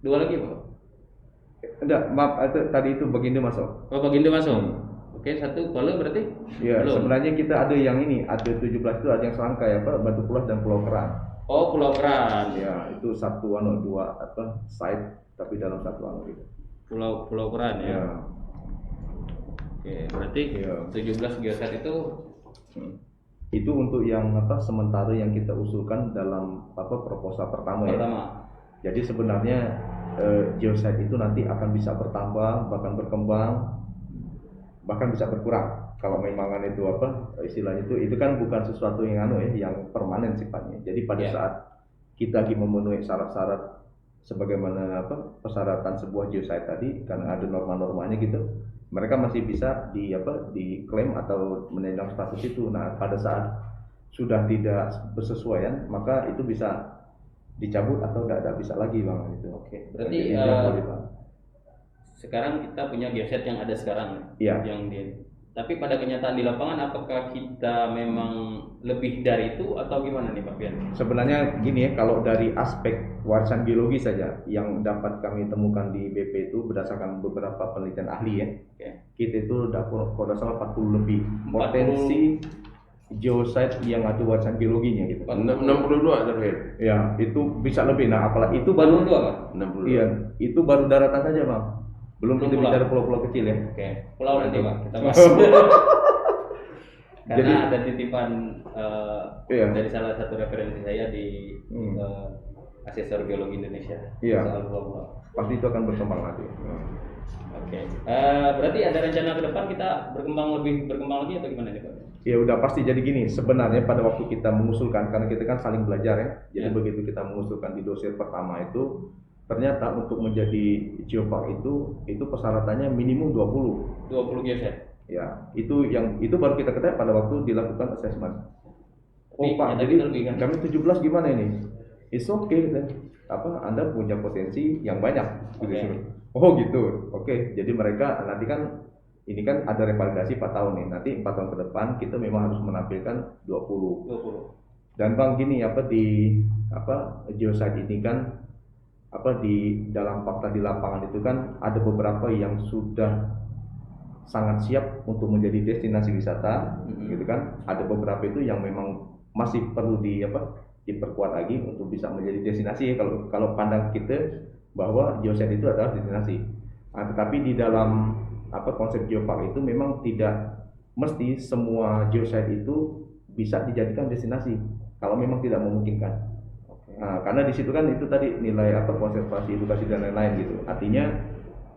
dua lagi Pak. Enggak, maaf, tadi itu Begende masuk. Oh, Baginda masuk. Oke, satu Kuala berarti? Iya, Belum. sebenarnya kita ada yang ini, ada 17 itu ada yang serangkai apa? Batu Pulas dan Pulau Keran. Oh, Pulau Keran. Ya, itu dua site tapi dalam satu gitu. Pulau Keran ya. Ya. Oke, berarti Iya. 17 geoset itu Itu untuk yang sementara yang kita usulkan dalam proposal pertama ya. pertama. Jadi sebenarnya geosite itu nanti akan bisa bertambah, bahkan berkembang, bahkan bisa berkurang. Kalau memang itu istilahnya itu kan bukan sesuatu yang yang permanen sifatnya. Jadi pada Iya. saat kita lagi memenuhi syarat-syarat sebagaimana persyaratan sebuah geosite tadi, karena ada norma-normanya gitu, mereka masih bisa diklaim atau menendang status itu. Nah, pada saat sudah tidak bersesuaian, maka itu bisa dicabut atau tidak bisa lagi, Bang, gitu. Oke, berarti Jadi dia boleh, Bang. sekarang kita punya geoset yang ada sekarang. Iya. Tapi pada kenyataan di lapangan apakah kita memang lebih dari itu atau gimana nih Pak Pian? Sebenarnya gini ya, kalau dari aspek warisan geologi saja yang dapat kami temukan di BP itu berdasarkan beberapa penelitian ahli ya, Oke. kita itu dapat kalau salah 40 lebih potensi geosite yang ada warisan geologinya gitu. 62 terakhir. Ya, itu bisa lebih. Nah, apalagi itu baru 42 Pak? 62. iya, itu baru daratan saja, Bang. Belum kita Belum bicara pulau-pulau kecil ya. Oke, pulau nanti Pak kita bahas. Karena Jadi- ada titipan Iya. dari salah satu referensi saya di Asesor Geologi Indonesia Iya. soal pulau-pulau. Pasti itu akan berkembang nanti. Oke, berarti ada rencana ke depan kita berkembang lagi atau gimana nih Pak? Ya udah pasti. Jadi gini, sebenarnya pada waktu kita mengusulkan, karena kita kan saling belajar ya. Jadi Ya. begitu kita mengusulkan di dossier pertama itu, ternyata untuk menjadi geopark itu persyaratannya minimum 20 geoset. ya. Itu baru kita ketahui pada waktu dilakukan assessment. Oh Tapi Pak, ternyata jadi kita lebih kan? kami 17 gimana ini? It's okay kan? Anda punya potensi yang banyak gitu. Oke. Oh gitu. Oke. Jadi mereka nanti kan ini kan ada revalidasi 4 tahun nih. Nanti 4 tahun ke depan kita memang harus menampilkan 20. 20. Dan Bang gini geosite ini kan di dalam fakta di lapangan itu kan ada beberapa yang sudah sangat siap untuk menjadi destinasi wisata, gitu kan. Ada beberapa itu yang memang masih perlu diperkuat lagi untuk bisa menjadi destinasi ya, kalau pandang kita bahwa geosite itu adalah destinasi. Nah, tetapi di dalam konsep geopark itu memang tidak mesti semua geosite itu bisa dijadikan destinasi kalau memang tidak memungkinkan. Nah, karena di situ kan itu tadi nilai konservasi, edukasi dan lain-lain gitu. Artinya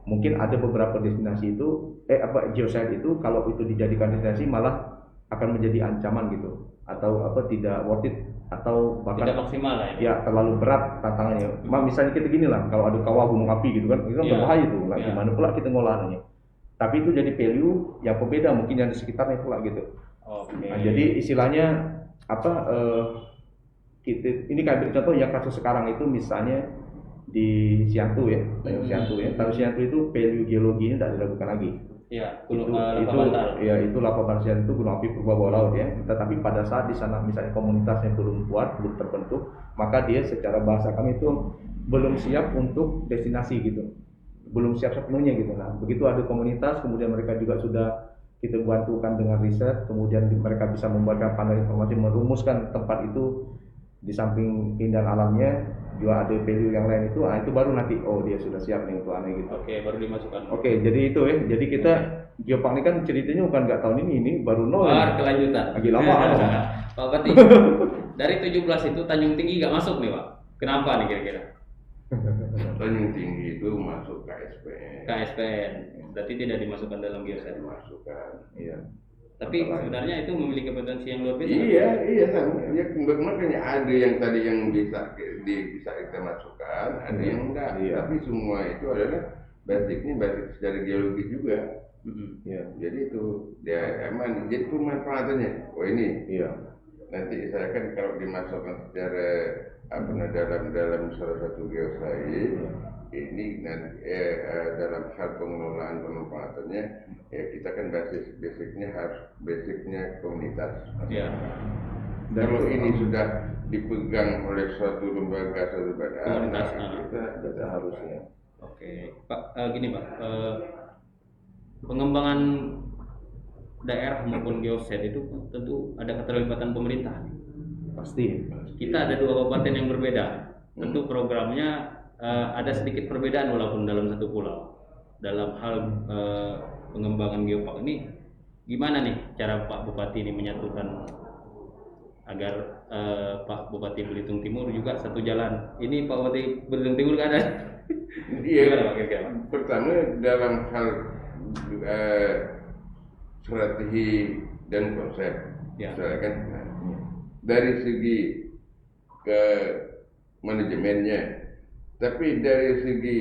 mungkin ada beberapa destinasi itu geosite itu kalau itu dijadikan destinasi malah akan menjadi ancaman gitu, atau tidak worth it, atau bahkan Tidak maksimal lah ya. ya terlalu berat tantangannya. Misalnya kita gini lah, kalau ada kawah gunung api gitu kan, itu kan Iya. berbahaya tuh. Nah, Iya. gimana pula kita ngolahnya? Tapi itu jadi value yang pembeda mungkin yang di sekitarnya pula gitu. Oke. Nah, jadi istilahnya ini kayak contoh yang kasus sekarang itu misalnya di Siantu ya, Tanjung Siantu ya. Tanjung Siantu itu value geologinya tidak dilakukan lagi. Ya, itu Lapa Bantal. ya itu Lapa Bantal itu gunung api purba bawah laut ya. Tetapi pada saat di sana misalnya komunitasnya belum kuat, belum terbentuk, maka dia secara bahasa kami itu belum siap untuk destinasi gitu, belum siap sepenuhnya gitu. Nah begitu ada komunitas, kemudian mereka juga sudah kita bantukan dengan riset, kemudian mereka bisa membuatkan panel informasi, merumuskan tempat itu di samping keindahan alamnya juga ada value yang lain itu, itu baru nanti oh dia sudah siap nih untuk aneh gitu. Oke, baru dimasukkan. Oke, jadi itu ya. Jadi kita Geopark ini kan ceritanya bukan nggak tahun ini baru nol. Kelanjutan. Lagi lama. Pak Bupati, dari 17 itu Tanjung Tinggi nggak masuk nih Pak. Kenapa nih kira-kira? Tanjung Tinggi itu masuk KSPN. KSPN, berarti tidak dimasukkan dalam geoset. Dimasukkan. Iya. Tapi sebenarnya itu memiliki potensi yang luar biasa. Iya sama. Ya, makanya ada yang tadi yang bisa kita masukkan, ada yang enggak. Iya. Tapi semua itu adalah basic secara geologi juga. Iya. Jadi itu dia emang jadi pemanfaatannya. Oh ini. Iya. Nanti saya kan kalau dimasukkan secara dalam salah satu geoscience ini dalam hal pengelolaan pemanfaatannya ya kita kan basicnya komunitas. Ya. Kalau ini sudah dipegang oleh suatu lembaga badan, Komunitas, kita harusnya. Oke, Pak, gini Pak, pengembangan daerah maupun geoset itu tentu ada keterlibatan pemerintah. Pasti. Kita ada 2 kabupaten yang berbeda. Tentu programnya ada sedikit perbedaan walaupun dalam satu pulau. Dalam hal pengembangan geopark ini, gimana nih cara Pak Bupati ini menyatukan agar Pak Bupati Belitung Timur juga satu jalan? Ini Pak Bupati Belitung Timur kan ada? Iya. Pertama dalam hal strategi dan konsep, Ya. misalnya kan dari segi ke manajemennya, tapi dari segi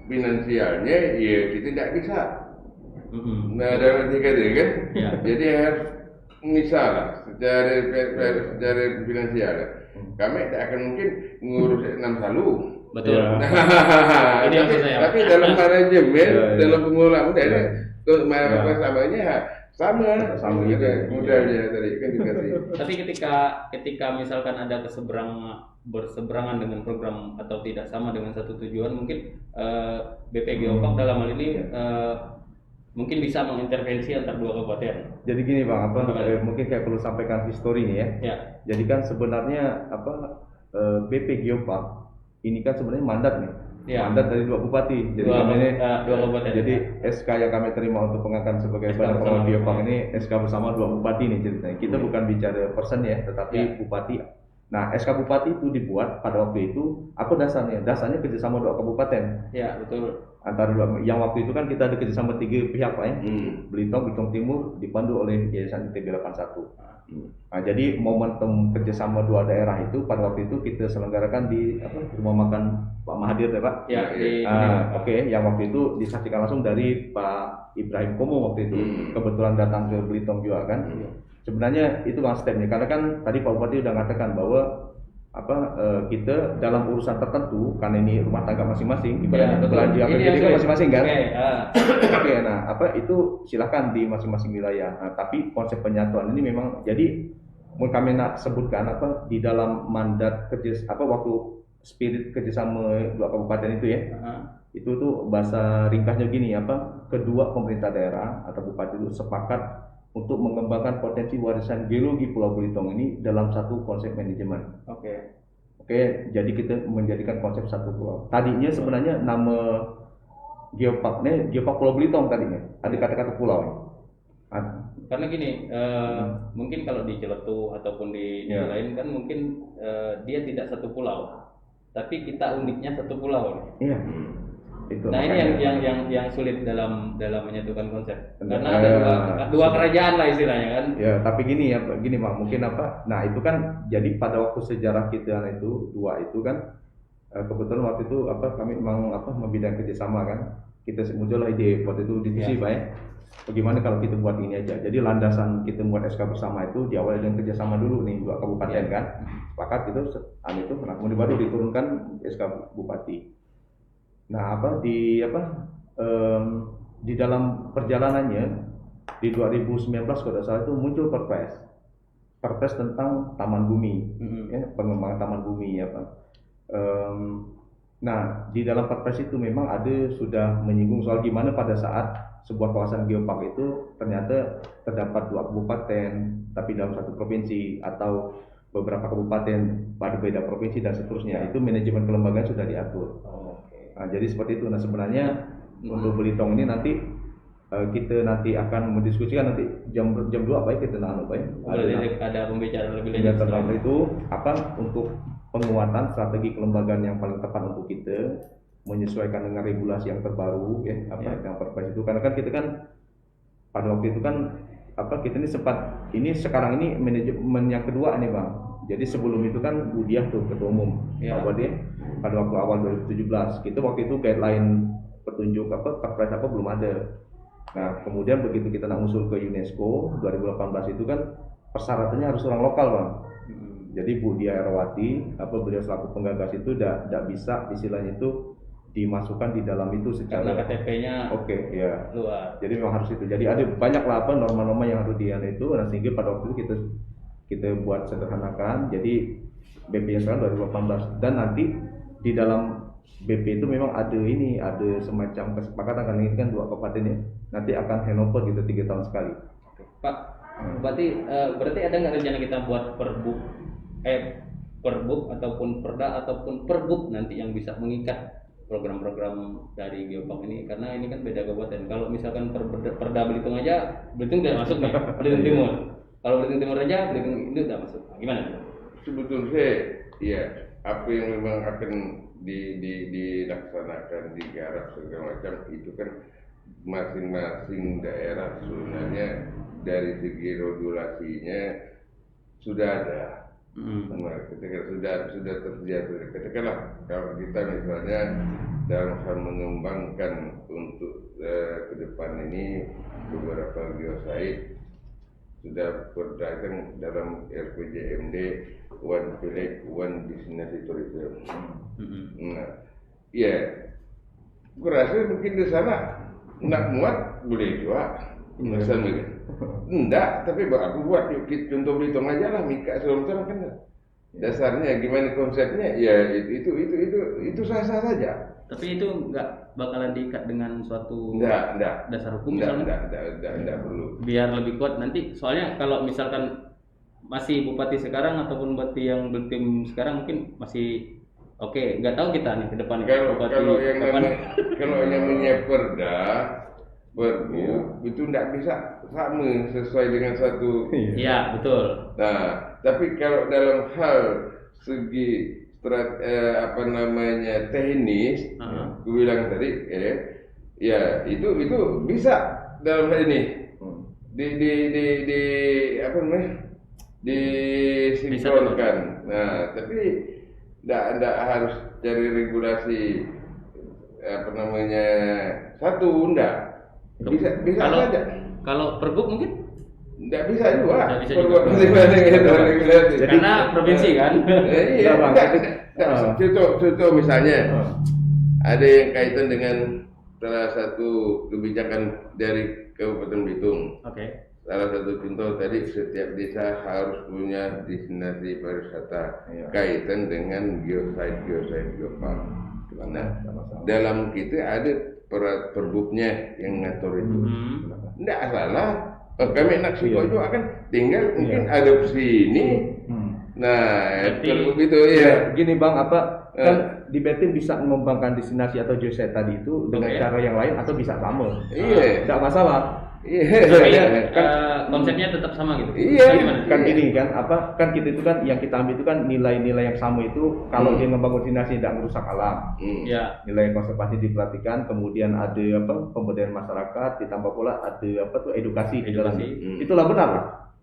finansialnya ya kita tidak bisa. Nah dalam tiga itu kan, Ya. jadi harus misal lah secara finansial, kami tidak akan mungkin ngurus 6 salu. Betul. Ya. Ini yang maksud saya. Tapi dalam manajemen, Ya. dalam pengelolaan daerah, Ya. samanya sama gitu. modalnya tadi kan dikasih. Tapi ketika misalkan ada berseberangan dengan program atau tidak sama dengan satu tujuan, mungkin BP Geopark dalam hal ini mungkin bisa mengintervensi antar 2 kabupaten. Jadi gini Bang, mungkin kayak perlu sampaikan histori nih ya. Ya. Jadi kan sebenarnya BP Geopark ini kan sebenarnya mandat nih. Ya. Mandat dari 2 bupati. Jadi Dua kami ini kabupaten. jadi SK yang kami terima untuk pengangkatan sebagai SK Badan bersama. Pengelola Geopark ini SK bersama 2 bupati nih ceritanya. Kita bukan bicara persen ya, tetapi Ya. bupati. Nah, SK bupati itu dibuat pada waktu itu apa dasarnya? Dasarnya kerjasama 2 kabupaten. Ya, betul. Antara yang waktu itu kan kita ada kerjasama 3 pihak Pak ya. Belitung Timur dipandu oleh Yayasan ITB 81. Nah, jadi momentum kerjasama 2 daerah itu pada waktu itu kita selenggarakan di rumah makan Pak Mahathir ya Pak. Ya, Oke, yang waktu itu disaksikan langsung dari Pak Ibrahim Komo waktu itu. Kebetulan datang ke Belitung juga kan. Sebenarnya itu Bang stepnya, karena kan tadi Pak Bupati udah mengatakan bahwa kita dalam urusan tertentu karena ini rumah tangga masing-masing ibaratnya belanja jadi kan masing-masing kan. Oke, nah itu silahkan di masing-masing wilayah. Nah, tapi konsep penyatuan ini memang jadi mau kami nak sebutkan di dalam mandat waktu spirit kerjasama 2 kabupaten itu ya. Itu tuh bahasa ringkasnya gini kedua pemerintah daerah atau bupati itu sepakat untuk mengembangkan potensi warisan geologi Pulau Belitung ini dalam satu konsep manajemen. Oke, jadi kita menjadikan konsep satu pulau. Tadinya sebenarnya nama Geoparknya Geopark Pulau Belitung tadinya. Ada kata-kata pulau. Karena gini, mungkin kalau di Celetu ataupun di lain kan mungkin dia tidak satu pulau, tapi kita uniknya satu pulau. Iya. Itu nah ini yang sulit dalam menyatukan konsep karena ada dua kerajaan lah istilahnya kan. Ya tapi gini Bang, mungkin nah itu kan jadi pada waktu sejarah kita itu 2 itu kan kebetulan waktu itu kami memang membidang kerjasama kan, kita muncullah ide waktu itu diskusi Pak ya, bagaimana kalau kita buat ini aja. Jadi landasan kita buat SK bersama itu diawali dengan kerjasama dulu nih 2 kabupaten kan, sepakat itu kemudian baru diturunkan SK Bupati. Nah di dalam perjalanannya di 2019 kalau tidak salah itu muncul perpres tentang taman bumi, ya, pengembangan taman bumi ya Pak. Nah, di dalam perpres itu memang ada sudah menyinggung soal gimana pada saat sebuah kawasan geopark itu ternyata terdapat 2 kabupaten tapi dalam satu provinsi atau beberapa kabupaten pada beda provinsi dan seterusnya. Itu manajemen kelembagaan sudah diatur. Nah, jadi seperti itu. Nah, sebenarnya untuk Belitung ini nanti kita nanti akan mendiskusikan nanti jam 2 baik kita baik. Ada pembicaraan lebih Yang lanjut. tentang itu apa untuk penguatan strategi kelembagaan yang paling tepat untuk kita menyesuaikan dengan regulasi yang terbaru ya yang perpres itu karena kan kita kan pada waktu itu kan kita ini sempat ini sekarang ini manajemen yang kedua nih Bang. Jadi sebelum itu kan Budiah tuh ketua umum bahwa dia pada waktu awal 2017 kita waktu itu guideline petunjuk perpres belum ada. Nah kemudian begitu kita nak usul ke UNESCO 2018 itu kan persyaratannya harus orang lokal Bang. Jadi Bu Dia Erawati, beliau selaku penggagas itu tidak bisa istilahnya itu dimasukkan di dalam itu secara karena KTP-nya ya luar. Jadi memang harus itu. Jadi ada banyak lah norma-norma yang harus diana itu. Nah sehingga pada waktu itu kita buat sederhanakan. Jadi BP yang sekarang 2018 dan nanti di dalam BP itu memang ada semacam kesepakatan karena ini kan 2 kabupaten ya. Nanti akan handover gitu 3 tahun sekali. Pak, berarti ada nggak rencana kita buat perbuk ataupun perda ataupun perbuk nanti yang bisa mengikat program-program dari Geopark ini karena ini kan beda kabupaten. Kalau misalkan perda Belitung aja, Belitung tidak masuk nih, Belitung Timur. Kalau Belitung Timur aja, Belitung itu tidak masuk. Gimana? Sebetulnya ya apa yang memang akan dilaksanakan digarap segala macam itu kan masing-masing daerah sebenarnya dari segi regulasinya sudah ada. Nah, ketika sudah tersedia, katakanlah kalau kita misalnya dalam hal mengembangkan untuk ke depan ini beberapa geosite sudah berdasarkan dalam RPJMD One Village One Destination Tourism. Nah, ya, gue rasa mungkin di sana nak muat boleh juga. Misalnya, enggak, tapi aku buat contoh Belitung aja lah, Mika Selom kan dasarnya gimana konsepnya, ya itu sah-sah saja. Tapi itu nggak bakalan diikat dengan suatu dasar hukum enggak perlu. Biar lebih kuat nanti, soalnya kalau misalkan masih bupati sekarang ataupun bupati yang bertim sekarang mungkin masih oke, nggak tahu kita nih ke depan kalau yang namanya perda itu tidak bisa sama sesuai dengan satu. Iya betul. Nah, tapi kalau dalam hal segi teknis, gue bilang tadi, ya itu bisa dalam hal ini disinkronkan. Nah, tapi tidak harus cari regulasi satu enggak. Bisa saja. Kalau pergub mungkin nggak bisa juga. Karena provinsi kan. Iya. Contoh misalnya ada yang kaitan dengan salah satu kebijakan dari Kabupaten Belitung. Oke. Salah satu contoh tadi setiap desa harus punya destinasi pariwisata kaitan dengan geosite geopark. Nah, dalam kita ada perbuknya yang ngatur itu. Tidak salah. Kami nak siko juga kan tinggal mungkin adopsi ini. Nah, perbuk itu ya. Gini Bang, kan di Betim bisa mengembangkan destinasi atau geosite tadi itu dengan cara yang lain atau bisa sama. Iya. Tidak masalah. Iya. Konsepnya tetap sama gitu. Iya. Kan gini kan kan kita itu kan yang kita ambil itu kan nilai-nilai yang sama itu kalau dia membangun destinasi tidak merusak alam. Ya. Nilai konservasi diperhatikan, kemudian ada pemberdayaan masyarakat, ditambah pula ada edukasi di dalamnya. Itulah benar.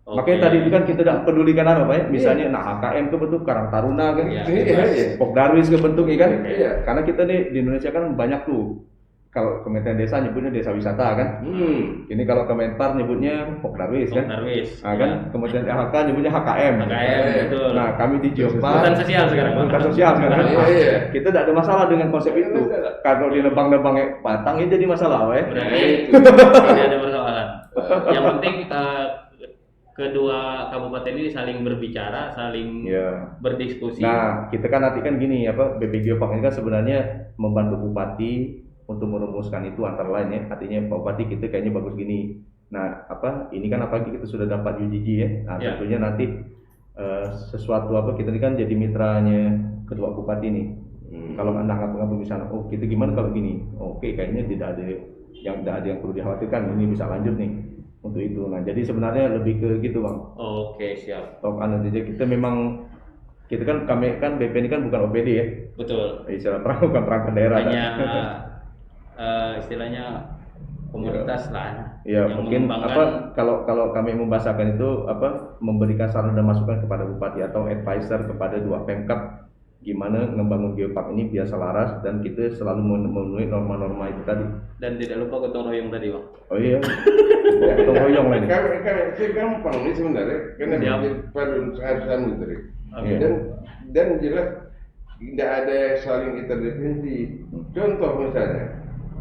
Makanya tadi itu kan kita tidak pedulikan misalnya HKM ke bentuk Karang Taruna kan, Pok Darwis ke bentuk kan. Karena kita nih di Indonesia kan banyak tuh kalau Kementerian Desa nyebutnya desa wisata kan. Ini kalau Kemenpar nyebutnya Pokdarwis kan. Pokdarwis. Nah, kan Kementerian LHK nyebutnya HKM. HKM, betul. Nah, kami di Geopark Hutan sosial sekarang, Pak. Hutan sosial sekarang. Iya. Kita tidak ada masalah dengan konsep itu. Kalau di nebang-nebang batang itu jadi masalah, weh. Berarti tidak ada persoalan. Yang penting kedua kabupaten ini saling berbicara, saling Iya. berdiskusi. Nah, kita kan nanti kan gini apa, BP Geopark ini kan sebenarnya membantu bupati untuk merumuskan itu antara lain ya. Artinya Pak Bupati kita kayaknya bagus gini. Nah, apa ini kan apalagi kita sudah dapat UGG ya. Nah, Ya. tentunya nanti sesuatu apa kita ini kan jadi mitranya kedua bupati nih. Kalau Anda ngapa-ngapa misalnya, oh kita gimana kalau gini? Oke, kayaknya tidak ada yang perlu dikhawatirkan. Ini bisa lanjut nih untuk itu. Nah, jadi sebenarnya lebih ke gitu, Bang. Oke, siap. Talk jadi kita memang kita kan kami kan BP ini kan bukan OPD ya. Betul. Istilah terang bukan perangkat daerah. Hanya kan? istilahnya komunitas lah. Ya yang mungkin mengembangkan. kalau kami membahasakan itu memberikan saran dan masukan kepada bupati atau advisor kepada dua Pemkab gimana ngebangun geopark ini biar selaras dan kita selalu memenuhi norma-norma itu tadi. Dan tidak lupa gotong royong tadi, Bang. Oh iya. Gotong royong lah ini. Kami gampang nih sebenarnya karena Siap. perlu harus menteri. Oke. Dan jelas tidak ada saling interdependensi. Contoh misalnya,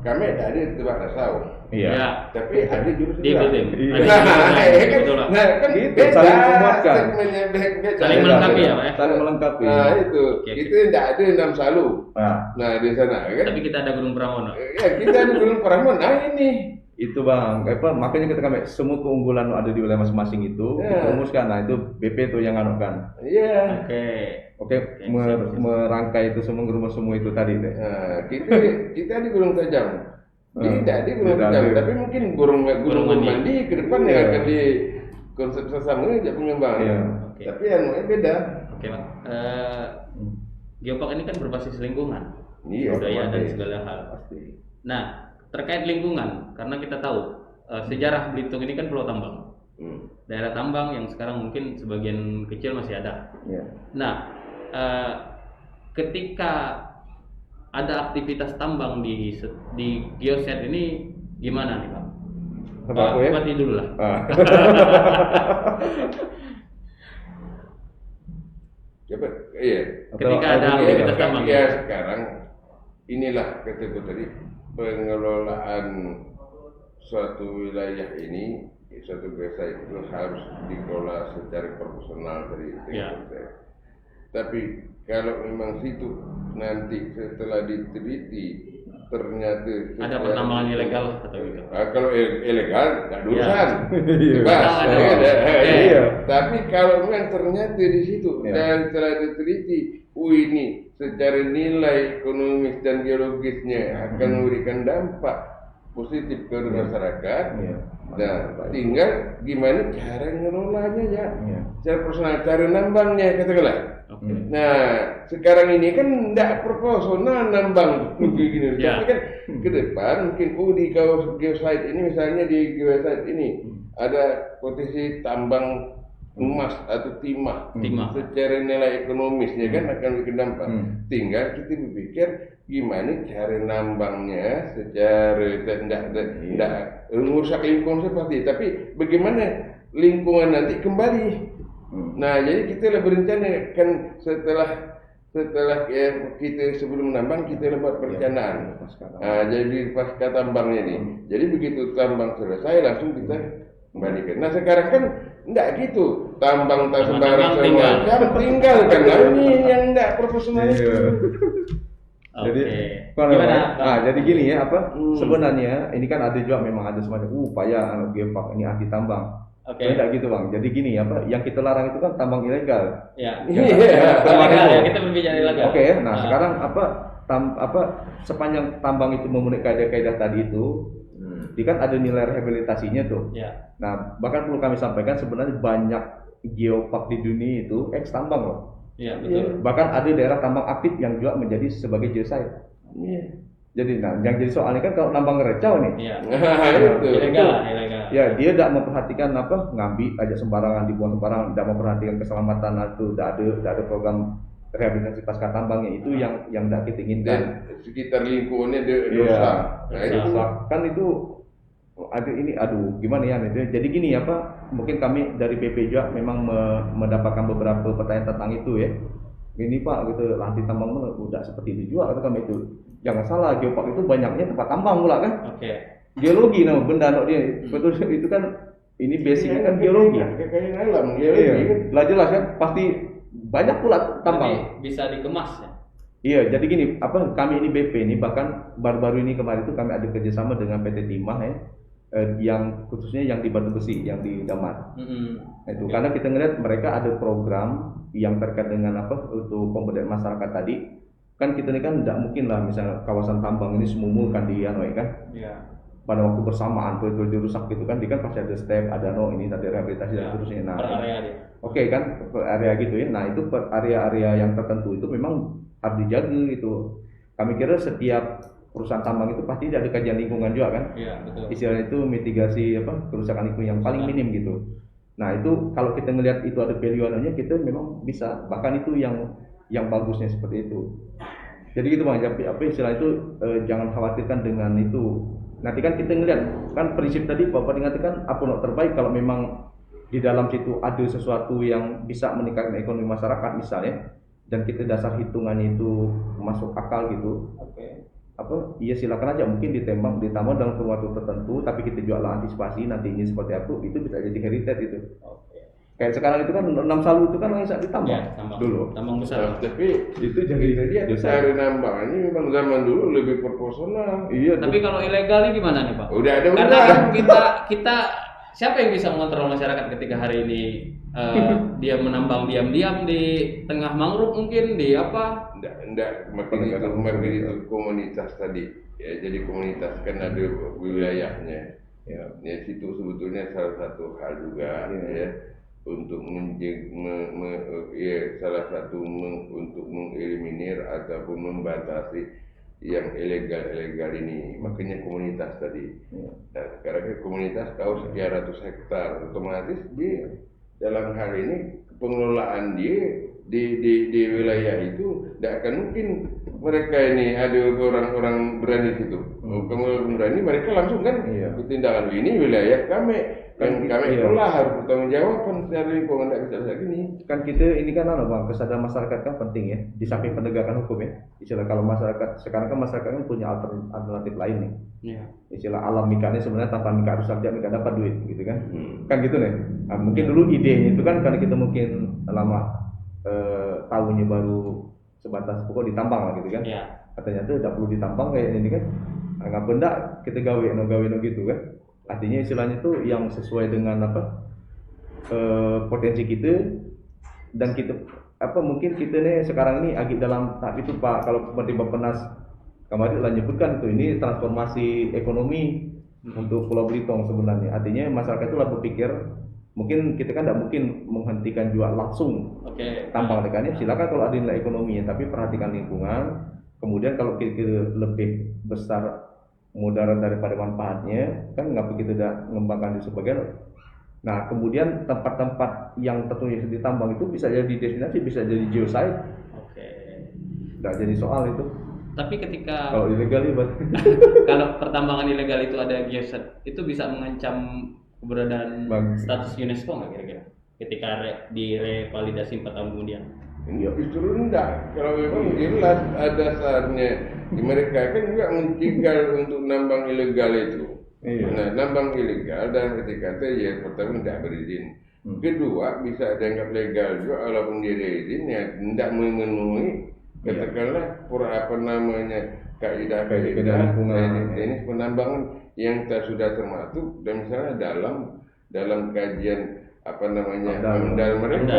kami tidak ada di tempat Rasau, Iya. Ya. tapi ada jurus Di sebelah. BTM. Iya. Betul, Pak. Nah, kan Gitu, beda saling menguatkan. segmennya beda. Saling melengkapi ya, Pak ya? Saling melengkapi. Nah itu, Oke. itu tidak ada enam salu. Nah, Nah di sana kan, Tapi kita ada Gunung Pramono. ya kita di Gunung Pramono. Nah ini, itu Bang, makanya kita kami semua keunggulan ada di wilayah masing-masing itu Ya. kita rumuskan. Nah, itu BP tuh yang anukan. iya. Oke. Oke, merangkai itu semua, ngerumus semua itu tadi deh. Nah, kita di Gunung Tajam. Tidak di Gunung Tidak Tajam, ada. tapi mungkin Gunung Mandi ke depan Iya. yang akan di konsep sama aja pengembang. Iya. Oke. Tapi anunya beda. Oke, Bang. Geopark ini kan berbasis lingkungan, Iya, budaya dan pasti. segala hal. Pasti. Nah, terkait lingkungan, karena kita tahu sejarah Belitung ini kan pulau tambang. Daerah tambang yang sekarang mungkin sebagian kecil masih ada. Iya. Nah, ketika ada aktivitas tambang di Geoset ini gimana nih, Pak? Apa aku ya? Bupati dulu lah. Ah. Coba, iya. Ketika ada Atau- aktivitas tambang. Ya sekarang inilah kata tadi pengelolaan suatu wilayah ini, suatu desa itu harus dikelola secara profesional dari Ya. Tapi kalau memang situ nanti setelah diteliti ternyata Ada pertambangan ilegal atau gitu. Kalau ilegal nggak ada urusan, Iya. bebas. Ada. ya kan? Oke. Iya. Tapi kalau memang ternyata di situ Iya. dan setelah diteliti, ini secara nilai ekonomis dan geologisnya akan memberikan dampak positif ke masyarakat. Iya. Nah, tinggal gimana cara ngelolanya ya. Iya. Cara personal, cara nambangnya katakanlah. Oke. Nah, sekarang ini kan tidak proporsional nambang begini. Ya. Tapi kan ke depan mungkin di geosite ini misalnya di geosite ini ada potensi tambang emas atau timah. Timah. Secara nilai ekonomisnya kan akan bikin dampak. Tinggal kita berpikir gimana cara nambangnya secara tidak merusak lingkungan seperti, tapi bagaimana lingkungan nanti kembali. Nah, jadi kita lah berencana kan setelah ya, kita sebelum menambang kita buat perencanaan. Nah, jadi pasca tambangnya nih. Jadi begitu tambang selesai langsung kita kembalikan. Nah, sekarang kan enggak gitu. Tambang tak sembarang semua. Tinggalkan. Nah, ini yang enggak profesional itu. Iya. Jadi, Oke. Gimana? Bang? jadi gini ya sebenarnya ini kan ada juga memang ada semacam upaya geopark ini anti tambang. Oke. Tidak gitu Bang. Jadi gini yang kita larang itu kan tambang ilegal. Ya. Iya. Ilegal ya, kita berbicara ilegal. Oke, nah sekarang sepanjang tambang itu memenuhi kaidah-kaidah tadi itu, dia kan ada nilai rehabilitasinya tuh. Ya. Nah, bahkan perlu kami sampaikan sebenarnya banyak geopark di dunia itu ex tambang loh. Ya, betul. Bahkan ada daerah tambang aktif yang juga menjadi sebagai geosite. Iya. Jadi yang jadi soalnya kan kalau nambang ngerecau nih, Iya. Nah, itu. Ilegal lah, ilegal. ya dia tidak memperhatikan ngambil aja sembarangan, dibuang sembarangan, tidak memperhatikan keselamatan itu, tidak ada program rehabilitasi pasca tambangnya itu yang tidak kita inginkan. Dan sekitar lingkungannya Iya. rusak. Nah itu Rusak. Kan itu ada ini, aduh gimana ya itu. Jadi gini apa, mungkin kami dari PP juga memang mendapatkan beberapa pertanyaan tentang itu ya. Ini Pak gitu, nanti tambang udah seperti itu juga kata kami itu. Jangan salah, geopark itu banyaknya tempat tambang pula kan. Oke. Geologi nama benda no dia. Betul itu kan ini basicnya kan geologi. Kekayaan alam, Iya. geologi kan. Lah jelas kan pasti banyak pula tambang. Jadi bisa dikemas ya. Iya, jadi gini, apa kami ini BP ini bahkan baru-baru ini kemarin itu kami ada kerjasama dengan PT Timah ya, yang khususnya yang di batu besi, yang di Damar. Nah, itu karena kita ngelihat mereka ada program yang terkait dengan apa untuk pemberdayaan masyarakat tadi. Kan kita ini kan tidak mungkin lah misalnya kawasan tambang ini semua kan di Hanoi kan. Iya. Pada waktu bersamaan betul dirusak gitu kan, dia kan pasti ada step, ada ini ada rehabilitasi dan Ya, seterusnya. Nah, per area dia. oke kan per area gitu ya. Nah itu per area-area yang tertentu itu memang harus dijaga gitu. Kami kira setiap perusahaan tambang itu pasti ada kajian lingkungan juga kan. Iya, betul. Istilahnya itu mitigasi apa kerusakan lingkungan yang paling minim gitu. Nah itu kalau kita ngelihat itu ada value-nya kita memang bisa, bahkan itu yang bagusnya seperti itu. Jadi gitu Bang, apa istilah itu jangan khawatirkan dengan itu. Nanti kan kita ngelihat kan prinsip tadi Bapak ingatkan apa yang terbaik kalau memang di dalam situ ada sesuatu yang bisa meningkatkan ekonomi masyarakat misalnya, dan kita dasar hitungannya itu masuk akal gitu. Oke. Apa iya silakan aja mungkin ditambah dalam kurun waktu tertentu, tapi kita juga lah antisipasi nantinya seperti apa, itu bisa jadi heritage itu. Oke. Kayak sekarang itu kan 6 Salu itu kan bisa ditambah Ya, tambang. dulu. Tambang besar. Nah, tapi Itu jadi dosa. cara nambangnya memang zaman dulu lebih proporsional. Iya. Tapi kalau ilegal ini gimana nih Pak? Udah ada Karena udah. kan kita siapa yang bisa mengontrol masyarakat ketika hari ini dia menambang diam-diam di tengah mangrove mungkin di apa? Enggak, makin itu komunitas tadi. Ya, jadi komunitas kan ada wilayahnya. Ya, situ sebetulnya salah satu hal juga ya untuk salah satu untuk mengeliminir ataupun membatasi yang ilegal ini, makanya komunitas tadi. Nah, sekarang komunitas tahu sekian ratus hektar, otomatis dia dalam hal ini pengelolaan dia di wilayah itu tidak akan mungkin mereka ini ada orang-orang berani situ. Kalau berani mereka langsung kan tindakan ini wilayah kami. Kan kami itulah harus bertanggung jawab secara lingkungan, tidak bisa lagi nih. Kan kita ini kan Bang, kesadaran masyarakat kan penting ya, di samping penegakan hukum ya. Istilah kalau masyarakat sekarang kan masyarakat kan punya alternatif lain nih. Iya. Istilah alam mikanya sebenarnya tanpa mika rusak dia mika dapat duit gitu kan. Kan gitu nih. Nah, mungkin dulu idenya itu kan karena kita mungkin lama tahunya baru sebatas pokok ditambang lah gitu kan. Iya. Katanya tuh tidak perlu ditambang kayak ini kan. Nggak benda kita gawe no gitu kan. Artinya istilahnya itu yang sesuai dengan apa potensi kita, dan kita apa mungkin kita nih sekarang ini agak dalam tahap itu Pak, kalau seperti Bappenas kemarin lah nyebutkan itu ini transformasi ekonomi untuk Pulau Belitung sebenarnya. Artinya masyarakat itu lah berpikir mungkin kita kan tidak mungkin menghentikan jual langsung tambang tekannya, silakan kalau ada nilai ekonominya, tapi perhatikan lingkungan. Kemudian kalau kita lebih besar mudarat daripada manfaatnya, kan nggak begitu tidak mengembangkan di sebagian. Nah kemudian tempat-tempat yang tentunya ditambang itu bisa jadi destinasi, bisa jadi geosite. Oke. Nggak jadi soal itu. Tapi ketika Kalau ilegal ya, kalau pertambangan ilegal itu ada geoset, itu bisa mengancam keberadaan status UNESCO nggak kira-kira? Ketika direvalidasi 4 tahun kemudian. Justru enggak, kalau memang jelas ada dasarnya. Mereka kan juga mencegah untuk nambang ilegal itu. Nah, nambang ilegal dan ketika itu ya pertama tidak berizin. Kedua bisa dianggap legal juga walaupun dia izin ya tidak memenuhi katakanlah kaidah teknis penambangan yang sudah termasuk dan misalnya dalam kajian AMDAL mereka.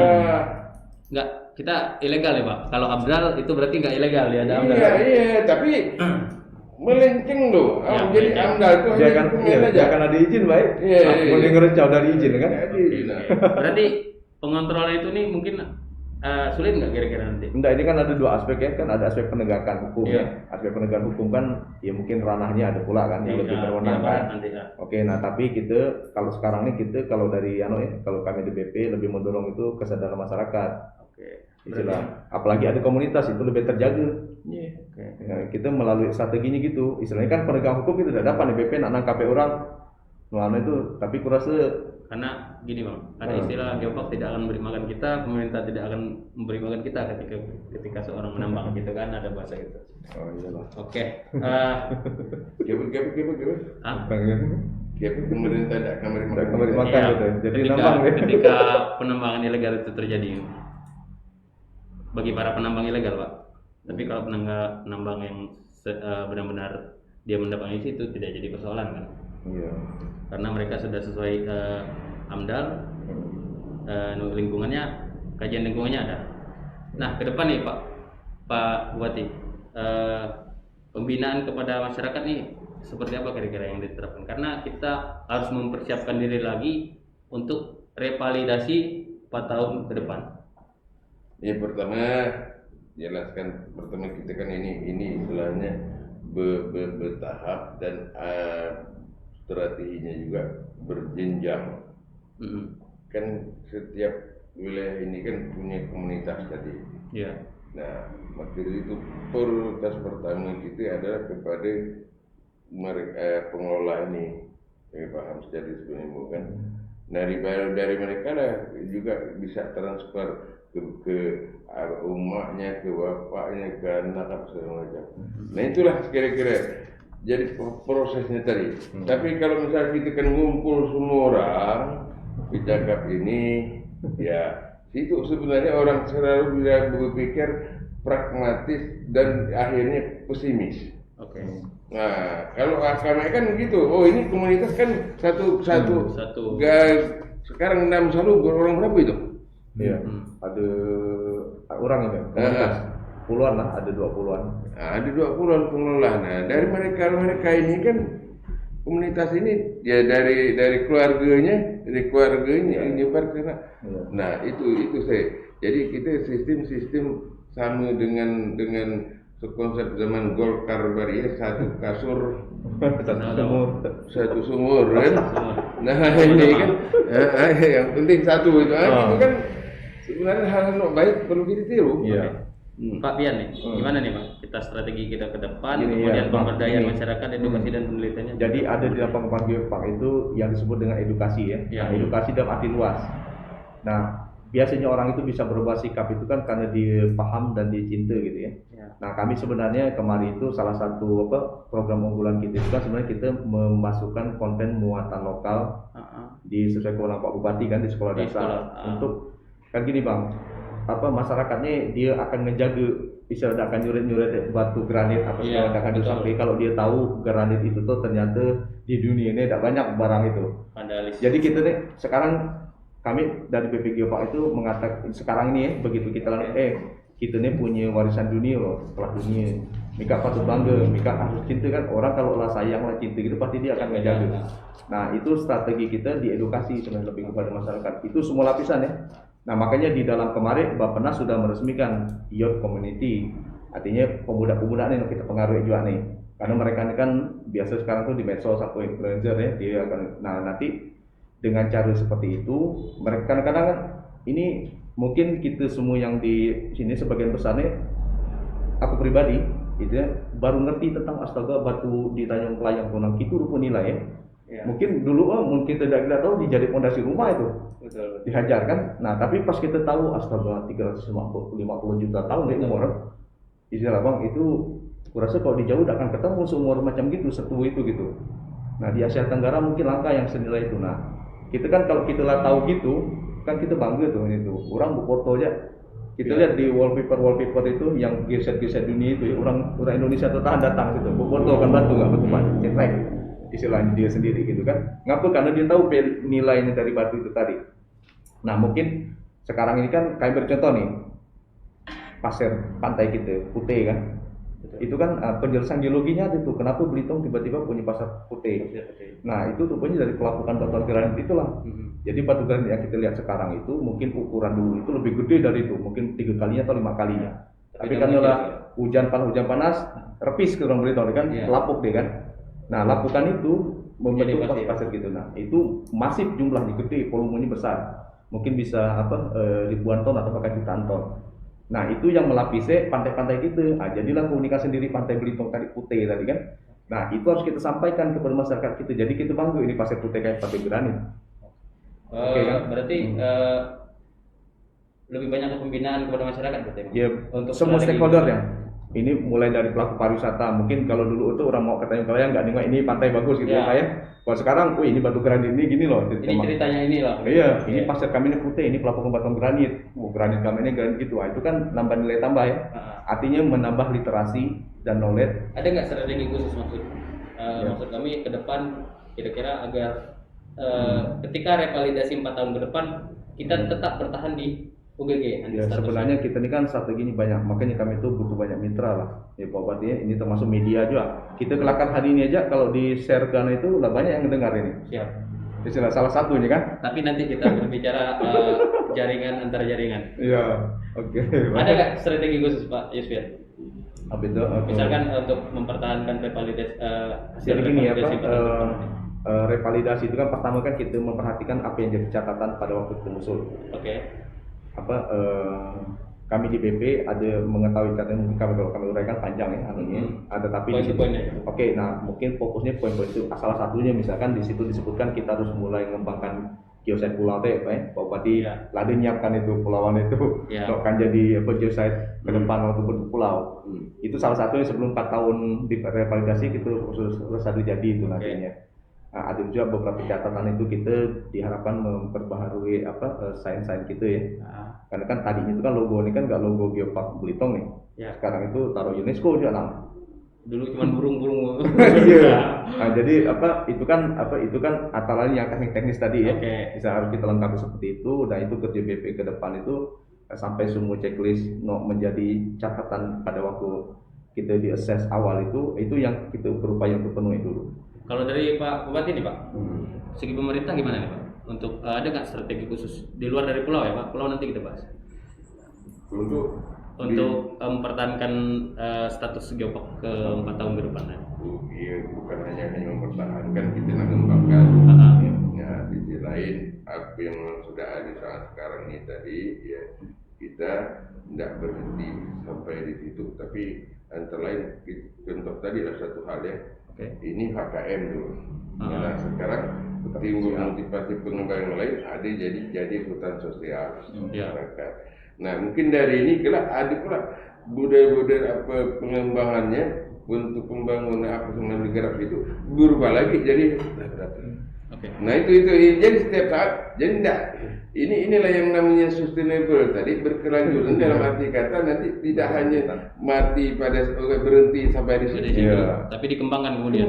Enggak, kita ilegal ya Pak. Kalau AMDAL itu berarti nggak ilegal ya, ada AMDAL. Iya, tapi melenceng loh. Ya, Jadi AMDAL itu dia kan jangan ada izin baik. Mending ngerencau dari izin kan. Berarti pengontrolan itu nih mungkin sulit nggak kira-kira nanti? Enggak, ini kan ada dua aspek ya, kan ada aspek penegakan hukum ya. Aspek penegakan hukum kan ya mungkin ranahnya ada pula kan yang lebih berwenang kan. Oke, nah tapi kita kalau sekarang ini kita kalau dari kalau kami di BP lebih mendorong itu kesadaran masyarakat. Oke. Istilah, apalagi ada komunitas itu lebih terjaga. Oke. Ya, kita melalui strateginya gitu. Istilahnya kan penegak hukum itu tidak dapat nih BP nak nangkap orang. Nah, itu tapi kurasa Karena gini bang, ada istilah geopark tidak akan memberi makan kita, pemerintah tidak akan memberi makan kita ketika seorang menambang gitu kan, ada bahasa itu. oh iyalah. Oke. Gimana? Ah, Pemerintah tidak akan memberi Tidak makan. memberi makan iya. gitu. Jadi ketika, nambang deh. ketika penambangan ilegal itu terjadi bagi para penambang ilegal pak. Tapi kalau penambang yang benar-benar dia mendapatkan itu tidak jadi persoalan kan, Iya. karena mereka sudah sesuai AMDAL, lingkungannya, kajian lingkungannya ada. Nah ke depan nih Pak Bupati, pembinaan kepada masyarakat nih seperti apa kira-kira yang diterapkan? Karena kita harus mempersiapkan diri lagi untuk revalidasi 4 tahun ke depan. Ya pertama jelaskan pertama kita kan ini istilahnya bertahap dan strateginya juga berjenjang. Kan setiap wilayah ini kan punya komunitas tadi. Iya. Nah, maka itu prioritas pertama kita adalah kepada mereka pengelola ini. Paham jadi sebenarnya kan. Dari mereka lah juga bisa transfer ke umatnya, ke bapaknya, ke anak apa segala macam. Nah itulah kira-kira jadi prosesnya tadi. Tapi kalau misalnya kita kan ngumpul semua orang bercakap ini, ya itu sebenarnya orang selalu berpikir pragmatis dan akhirnya pesimis. Oke. Nah, kalau kami kan begitu. Oh, ini komunitas kan satu. Sekarang 6 orang berapa itu? Iya. Ada orang ini komunitas. Puluhan lah, ada 20-an. Nah, ada 20-an pengelola. Nah, dari mereka ini kan komunitas ini ya dari keluarganya nyebar ke sana. Nah, itu saya. Jadi kita sistem sama dengan konsep zaman Golkar ya, satu kasur satu sumur kan. Nah ini kan yang penting satu itu kan sebenarnya hal baik perlu kita tiru. Iya. Pak Pian nih, gimana nih Pak? Kita strategi kita ke depan, Gini, kemudian ya, pemberdayaan Bang. masyarakat, edukasi dan penelitiannya. Jadi ada di dalam pengembangan geopark itu yang disebut dengan edukasi ya. Ya. Nah, edukasi dalam arti luas. Nah, biasanya orang itu bisa berubah sikap itu kan karena dia paham dan dia cinta gitu ya. Ya. Nah, kami sebenarnya kemarin itu salah satu program unggulan kita itu kan sebenarnya kita memasukkan konten muatan lokal di sesuai kewenangan Pak Bupati kan di sekolah Di dasar sekolah, untuk kan gini Bang, masyarakatnya dia akan ngejaga bisa akan nyuret batu granit apa segala akan sampai kalau dia tahu granit itu tuh ternyata di dunia ini tidak banyak barang itu. Vandalis. Jadi kita nih sekarang kami dari BP Geopark itu mengatakan sekarang ini ya begitu kita kita nih punya warisan dunia loh, setelah dunia. Mika patut bangga, Mika harus cinta kan, orang kalau lah sayang lah cinta gitu pasti dia akan menjaga. Nah itu strategi kita di edukasi sebenarnya lebih kepada masyarakat. Itu semua lapisan ya. Nah makanya di dalam kemarin Bappenas sudah meresmikan youth community, artinya pemuda-pemuda nih kita pengaruhi juga nih. Karena mereka ini kan biasa sekarang tuh di medsos atau influencer ya, dia akan nanti dengan cara seperti itu mereka kadang-kadang kan ini mungkin kita semua yang di sini sebagian besarnya aku pribadi itu ya baru ngerti tentang astaga batu di Tanjung Kelayang Bonang itu rupa nilai ya. Mungkin dulu mungkin tidak tahu dijadi fondasi rumah itu. Betul. Dihajar kan. Nah, tapi pas kita tahu astaga 350 juta tahun ya umur. Istilah Bang itu kurasa kalau di jauh akan ketemu seumur macam gitu, setua itu gitu. Nah, di Asia Tenggara mungkin langka yang senilai itu. Nah, kita kan kalau kita lah tahu gitu, kan kita bangga tuh itu. Orang foto aja. Kita lihat di wallpaper itu yang geser-geser dunia itu ya, orang Indonesia tuh datang gitu. Foto kan batu enggak betul cetrek. Istilahnya dia sendiri gitu kan. Ngapa? Karena dia tahu nilainya dari batu itu tadi. Nah, mungkin sekarang ini kan kayak bercontoh nih. Pasir pantai kita, Putih kan. Betul. Itu kan penjelasan geologinya ada tuh. Kenapa Belitung tiba-tiba punya pasir putih? Nah, itu rupanya dari pelapukan batuan granit itulah. Jadi batu granit yang kita lihat sekarang itu mungkin ukuran dulu itu lebih gede dari itu, mungkin 3 kalinya atau 5 kalinya. Tapi karena lah hujan panas, repis ke orang Belitung kan, lapuk deh kan. Nah, lapukan itu membentuk pasir gitu. Nah, itu masif jumlahnya gede, volumenya besar. mungkin bisa ribuan ton atau bahkan jutaan ton. Nah itu yang melapisi pantai-pantai kita. Jadilah keunikan sendiri Pantai Belitung tadi putih tadi kan. Nah itu harus kita sampaikan kepada masyarakat kita. Jadi kita bangga ini pasir putih kayak pasir granit. Oke, kan? Berarti lebih banyak ke pembinaan kepada masyarakat berarti Ya, untuk semua strategi. stakeholder ya. Ini mulai dari pelaku pariwisata. Mungkin kalau dulu itu orang mau ke Tanjung Kalaya nggak nengok ini pantai bagus gitu ya, kayak. Kalau sekarang, wih ini batu granit ini gini loh. Ini ceritanya ini lah. Iya, ini pasir kami ini putih, ini pelabuhan batu granit. Granit kami ini granit gitu. Itu kan nambah nilai tambah ya. Artinya menambah literasi dan knowledge. Ada nggak strategi khusus maksud kami ke depan kira-kira agar ketika revalidasi 4 tahun ke depan kita tetap bertahan di UGG. Ya sebenarnya kita ini kan strategi ini banyak, makanya kami itu butuh banyak mitra lah. Ya Pak Bupati, ini termasuk media juga. Kita kelakar hari ini aja kalau di share Ghana itu udah banyak yang dengar ini. Siap. Istilah salah satu ini kan. Tapi nanti kita berbicara jaringan antar jaringan. Iya, oke. Ada nggak strategi khusus Pak Yusfir? Apa itu? Misalkan untuk mempertahankan revalidasi. Jadi gini ya revalidasi Pak, 4 tahun ke depan. revalidasi itu kan pertama kan kita memperhatikan apa yang jadi catatan pada waktu kita usul. Oke. Kami di BP ada mengetahui catatan, mungkin kalau kami uraikan panjang ya anunya. Ada tapi di situ. Poin-poinnya. Oke, nah mungkin fokusnya poin-poin itu. Salah satunya misalkan di situ disebutkan kita harus mulai mengembangkan geosite pulau teh, Pak Bupati. Ya. Lade nyiapkan itu pulauan itu, Ya. kan jadi geosite ke depan ataupun pulau. Itu salah satunya sebelum 4 tahun di revalidasi kita harus ada jadi itu nantinya. Nah, ada juga beberapa catatan itu kita diharapkan memperbaharui sains-sains kita ya. Karena kan tadinya itu kan logo ini kan nggak logo Geopark Belitung nih. Ya. Sekarang itu taruh UNESCO juga lah. Dulu cuma burung-burung. Iya. Nah, jadi itu kan antara lain yang teknis tadi ya. Oke. Bisa harus kita lengkapi seperti itu. Dan itu kerja BP ke depan itu sampai semua checklist menjadi catatan pada waktu kita di assess awal itu yang kita berupaya untuk penuhi dulu. Kalau dari Pak Bupati nih Pak, segi pemerintah gimana nih Pak? Untuk ada nggak strategi khusus di luar dari pulau ya Pak? Pulau nanti kita bahas. Untuk Mempertahankan status Geopark ke 4 tahun ke depan. Iya, bukan hanya mempertahankan, kita nak kembangkan. Ya, di sisi lain apa yang sudah ada saat sekarang ini tadi ya kita tidak berhenti sampai di situ, tapi antara lain contoh tadi ada satu hal ya. Ini HKM dulu. Nah, sekarang timbul motivasi pengembangan lain ada jadi hutan sosial masyarakat. Nah, mungkin dari ini kelak ada pula budaya-budaya pengembangannya untuk pembangunan apa yang digarap itu berubah lagi jadi. Nah itu jadi setiap saat jadi enggak. Inilah yang namanya sustainable tadi, berkelanjutan dalam arti kata nanti tidak hanya mati pada berhenti sampai di situ, tapi dikembangkan kemudian.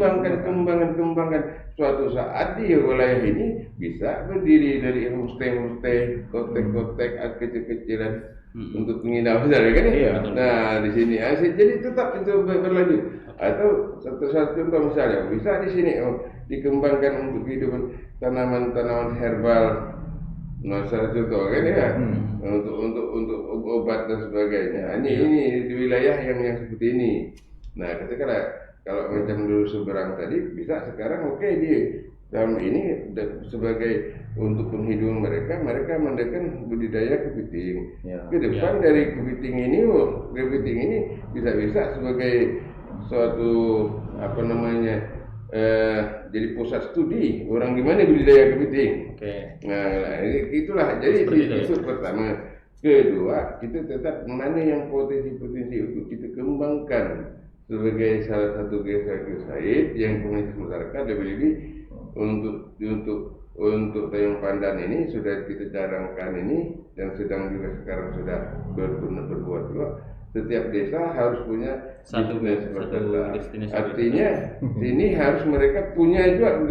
Kembangkan suatu saat di wilayah ini bisa berdiri dari homestay, kotek-kotek kecil-kecilan untuk penginapan kan ya. Nah di sini jadi tetap itu berlanjut. Atau satu contoh misalnya bisa di sini dikembangkan untuk kehidupan tanaman-tanaman herbal. Nah, salah contoh kan ya untuk obat dan sebagainya. Ini di wilayah yang seperti ini. Nah, ketika kalau macam dulu seberang tadi bisa sekarang di dalam ini sebagai untuk penghidupan mereka mendekan budidaya kepiting. Ke depan dari kepiting ini bisa sebagai suatu jadi pusat studi orang gimana budidaya kepiting. Nah, itulah jadi itu pertama. Kedua, kita tetap mana yang potensi-potensi untuk kita kembangkan sebagai salah satu geosite yang komunitas masyarakat lebih untuk Tanjung Pandan ini sudah kita cadangkan ini dan sedang juga sekarang sudah berbuat juga. Setiap desa harus punya satu destinasi. Artinya ini harus mereka punya juga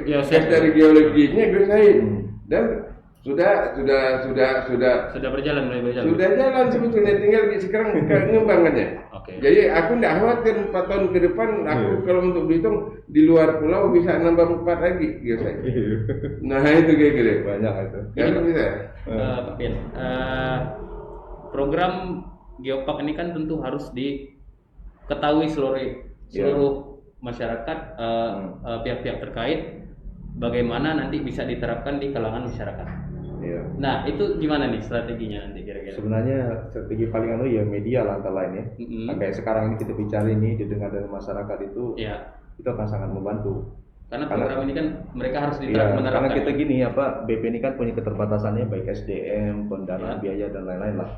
geosite dari geologinya geosite dan sudah berjalan mulai berjalan. Sudah jalan sebetulnya, tinggal sekarang pengembangannya. Jadi aku tidak khawatir 4 tahun ke depan aku kalau untuk Belitung di luar pulau bisa nambah 4 lagi geosite. Nah itu kayak gitu. Banyak itu. Kan bisa. Pak Pin, program Geopark ini kan tentu harus diketahui seluruh masyarakat, pihak-pihak terkait, bagaimana nanti bisa diterapkan di kalangan masyarakat. Iya. Nah, itu gimana nih strateginya nanti kira-kira? Sebenarnya strategi paling ya media lah antara lain ya. Mm-mm. Nah, kayak sekarang ini kita bicara ini didengar dari masyarakat itu Iya. itu akan sangat membantu. Karena program ini kan mereka harus Iya, karena menerapkan. kita gini BP ini kan punya keterbatasannya baik SDM, pendanaan biaya dan lain-lain lah.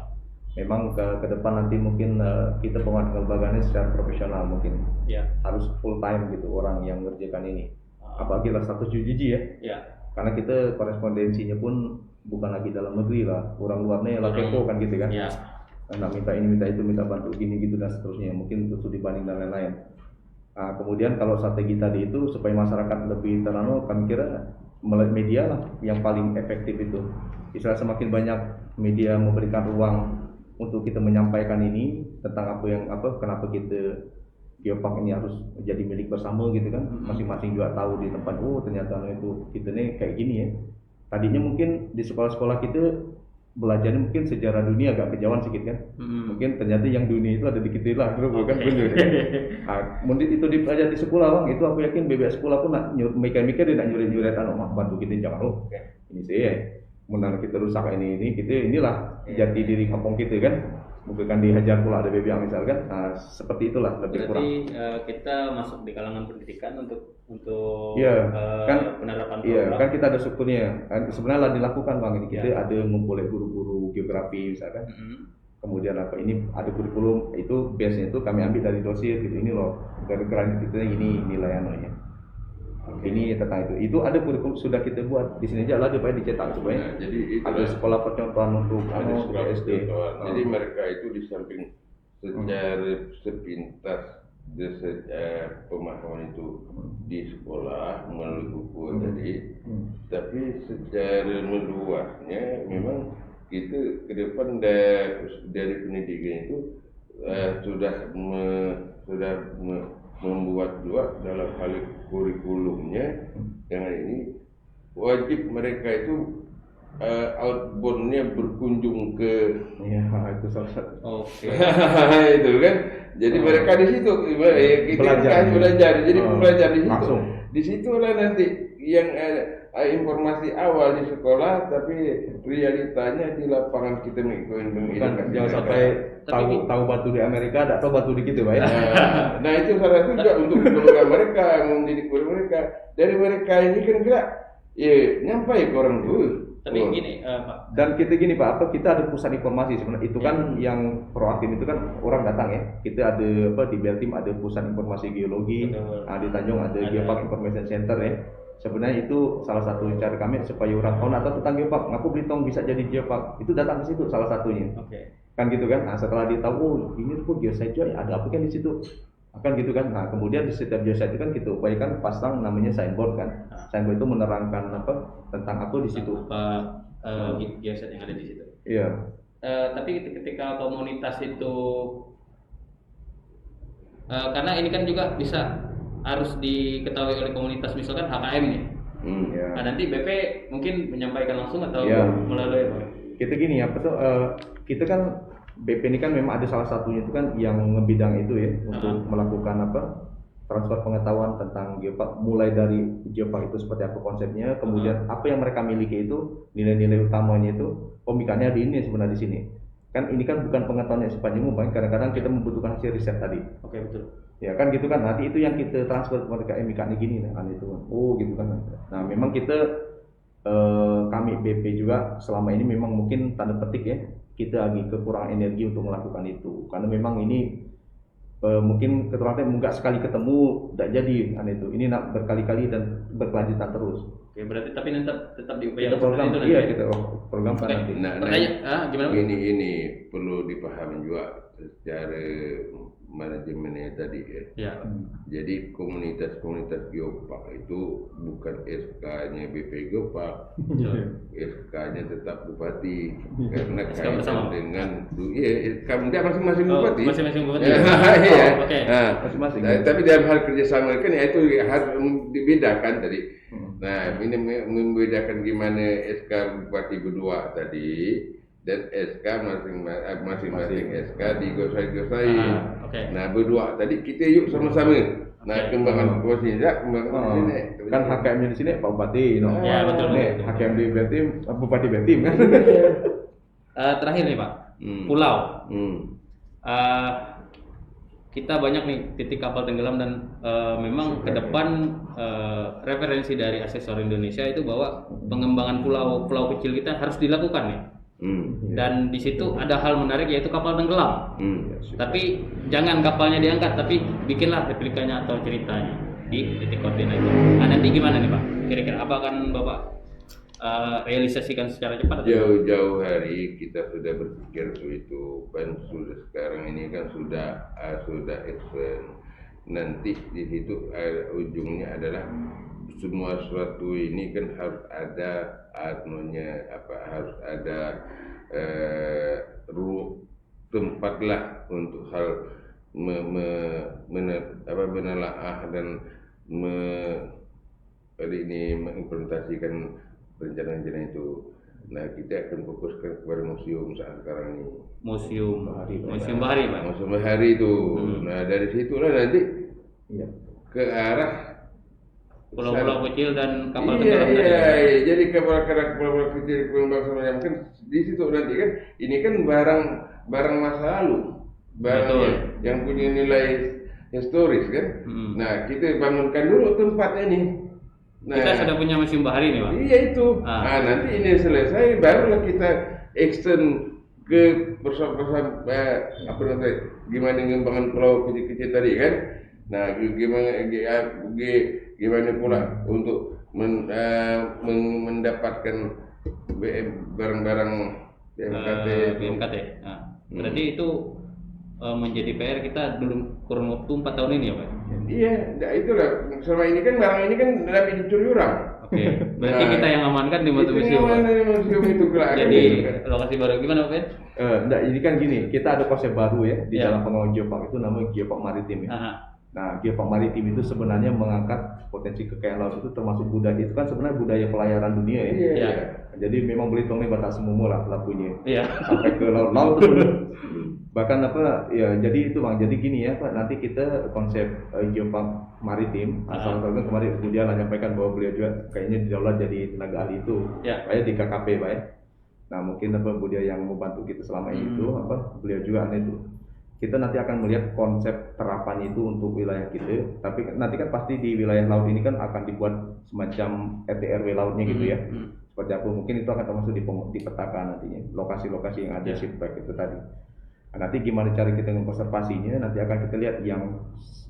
Memang ke depan nanti mungkin kita pengembangannya secara profesional mungkin Ya. harus full time gitu orang yang mengerjakan ini. Apalagi lah status UJJ ya. Ya. Karena kita korespondensinya pun bukan lagi dalam negeri lah, orang luarnya lah kepo kan gitu kan. Ya. Nah, minta ini, minta itu, minta bantu gini gitu dan seterusnya. Mungkin terus dibanding dan lain-lain. Nah, kemudian kalau strategi tadi itu supaya masyarakat lebih terano, kami kira media lah yang paling efektif itu. Istilah semakin banyak media memberikan ruang untuk kita menyampaikan ini tentang kenapa kita Geopark ini harus jadi milik bersama gitu kan. Masing-masing juga tahu di tempat, oh ternyata itu kita nih kayak gini ya. Tadinya mungkin di sekolah-sekolah kita belajarnya mungkin sejarah dunia agak kejauhan sedikit kan. Mungkin ternyata yang dunia itu ada di kita lah dulu kan bener kan. Mungkin itu dipelajari di sekolah bang, itu aku yakin BBS sekolah pun nak mikir-mikir dia nak nyuret-nyuret bantu kita jangan ini sih ya. Menang kita rusak ini kita inilah jati diri kampung kita kan. Bukan dihajar pula ada BBM misalkan. Nah, seperti itulah lebih kurang. Berarti kita masuk di kalangan pendidikan untuk penerapan program. Iya, kan kita ada strukturnya. Kan sebenarnya lah dilakukan bang ini kita ada ngumpulin guru-guru geografi misalkan. Kemudian ini ada kurikulum itu biasanya itu kami ambil dari dosis gitu ini loh. Gara-gara kita ini layanannya. Ini tentang itu ada kurikulum sudah kita buat di sini aja lah supaya dicetak supaya jadi ada sekolah percontohan untuk SD. Jadi mereka itu di samping secara sepintas pemahaman itu di sekolah melalui buku tadi, tapi secara meluasnya memang kita ke depan dari pendidikan itu sudah membuat juga dalam hal kurikulumnya yang ini wajib mereka itu outbound-nya berkunjung ke itu salah satu. Oke. itu kan jadi mereka di situ kita kan belajar jadi belajar di situ langsung. Di situlah nanti yang informasi awal di sekolah tapi realitanya di lapangan kita mengikuti Jangan sampai tahu batu di Amerika, tidak tahu batu di kita, Pak. Nah itu salah satu juga untuk program mereka, mendidik mereka. Dari mereka ini kan kita nyampai ke orang dulu. Tapi gini, Pak. Dan kita gini Pak, kita ada pusat informasi sebenarnya itu kan yang proaktif itu kan orang datang ya. Kita ada di Beltim ada pusat informasi geologi, di Tanjung ada Geopark Information Center ya. Sebenarnya itu salah satu cara kami supaya orang tahu atau tentang Geopark, ngapu Belitung bisa jadi Geopark. Itu datang ke situ salah satunya. Kan gitu kan. Nah, setelah ditahu ini tuh geosite ada apa kan di situ. Kan gitu kan. Nah, kemudian di setiap geosite itu kan kita upayakan pasang namanya signboard kan. Signboard itu menerangkan tentang apa di situ. Geosite yang ada di situ. Iya. Tapi ketika komunitas itu karena ini kan juga harus diketahui oleh komunitas misalkan HKM nih. Nah, nanti BP mungkin menyampaikan langsung atau melalui apa? Kita gini kita kan BP ini kan memang ada salah satunya itu kan yang ngebidang itu ya untuk melakukan transfer pengetahuan tentang Geopark mulai dari Geopark itu seperti apa konsepnya, kemudian apa yang mereka miliki itu nilai-nilai utamanya itu pemikirannya di ini sebenarnya di sini. Kan ini kan bukan pengetahuan yang sepanjang umum, kadang-kadang kita membutuhkan hasil riset tadi. Oke, betul. Ya kan gitu kan, nanti itu yang kita transfer ke mereka mikanya gini kan itu. Oh gitu kan. Nah memang kita kami BP juga selama ini memang mungkin tanda petik ya kita lagi kekurangan energi untuk melakukan itu karena memang ini mungkin keterlambatan nggak sekali ketemu tidak jadi kan itu ini nak berkali-kali dan berkelanjutan terus. Oke, berarti tapi tetap diupayakan program itu iya nanti. kita program kan nanti. Gimana? Ini perlu dipahami juga secara manajemennya tadi ya. Jadi komunitas Geopark itu bukan SK-nya BP Geopark, SK-nya tetap bupati karena kaitan dengan SK masing-masing bupati. Masing-masing bupati. Iya. Oke. Masing-masing. Tapi dalam hal kerjasama kan itu harus dibedakan tadi. Nah, ini membedakan gimana SK bupati berdua tadi dan SK masing-masing SK digosai-gosai. Okay. Nah, berdua tadi kita yuk sama-sama. Nah, kembangan posisinya, kembangan Oh, sini. kan HKM-nya di sini Pak Bupati, no. Ya, betul. Nih, HKM di Betim, Bupati Betim kan. Terakhir nih Pak, Hmm. pulau. Hmm. Kita banyak nih titik kapal tenggelam dan memang ke depan referensi dari asesor Indonesia itu bahwa pengembangan pulau kecil kita harus dilakukan nih. Dan di situ ada hal menarik yaitu kapal tenggelam. Tapi jangan kapalnya diangkat, tapi bikinlah replikanya atau ceritanya di titik koordinat itu. Nah, nanti gimana nih Pak? Kira-kira apa akan Bapak realisasikan secara cepat? Atau? Jauh-jauh hari kita sudah berpikir itu kan sudah sekarang ini kan sudah action. Nanti di situ ujungnya adalah semua sesuatu ini kan harus ada harus ada tempat lah untuk hal menelaah dan mengimplementasikan rencana-rencana itu. Nah, kita akan fokuskan kepada museum saat sekarang ini. Museum Bahari Pak. Museum Bahari itu. Nah, dari situlah nanti Iya. ke arah Pulau-pulau kecil dan kapal iya, tenggelam tadi. iya. Jadi kapal-kapal kecil bangsa macam kan di situ nanti kan ini kan barang masa lalu, barang Betul. yang punya nilai historis kan. Nah, kita bangunkan dulu tempatnya nih. Nah, Kita sudah punya museum bahari nih Pak. iya itu. Ah. Nah, nanti ini selesai barulah kita extend ke gimana pengembangan pulau kecil-kecil tadi kan. Nah, gimana pula untuk mendapatkan barang-barang BMKT. Nah, berarti itu menjadi PR kita dulu kurun waktu 4 tahun ini ya Pak. Iya, nah itulah. Selama ini kan barang ini kan lagi dicuri orang. Oke, berarti Nah, kita yang amankan di Batu Itu Museum. Pak. yang mana museum itu kelak. Jadi lokasi baru gimana Pak? Enggak, ini kan gini, kita ada konsep baru ya di Iya. dalam pengembangan geopark itu namanya geopark maritim ya. Aha. Nah, geopark maritim itu sebenarnya mengangkat potensi kekayaan laut itu termasuk budaya itu kan sebenarnya budaya pelayaran dunia ya. Iya. Iya. Jadi memang Belitung ini batas semua lah pelakunya. Iya. Sampai ke laut-laut. Bahkan ya jadi itu Bang. Jadi gini ya Pak, nanti kita konsep geopark maritim asal kemarin dia menyampaikan bahwa beliau juga kayaknya didaulat jadi tenaga ahli itu. Ya. Kayak di KKP Pak ya. Nah, mungkin beliau yang membantu kita selama ini itu beliau juga itu. Kita nanti akan melihat konsep terapan itu untuk wilayah kita, tapi nanti kan pasti di wilayah laut ini kan akan dibuat semacam RT/RW lautnya gitu ya. Seperti apa mungkin itu akan termasuk dipetakan nantinya lokasi-lokasi yang ada shipwreck itu tadi. Nah, nanti gimana cara kita mengkonservasinya nanti akan kita lihat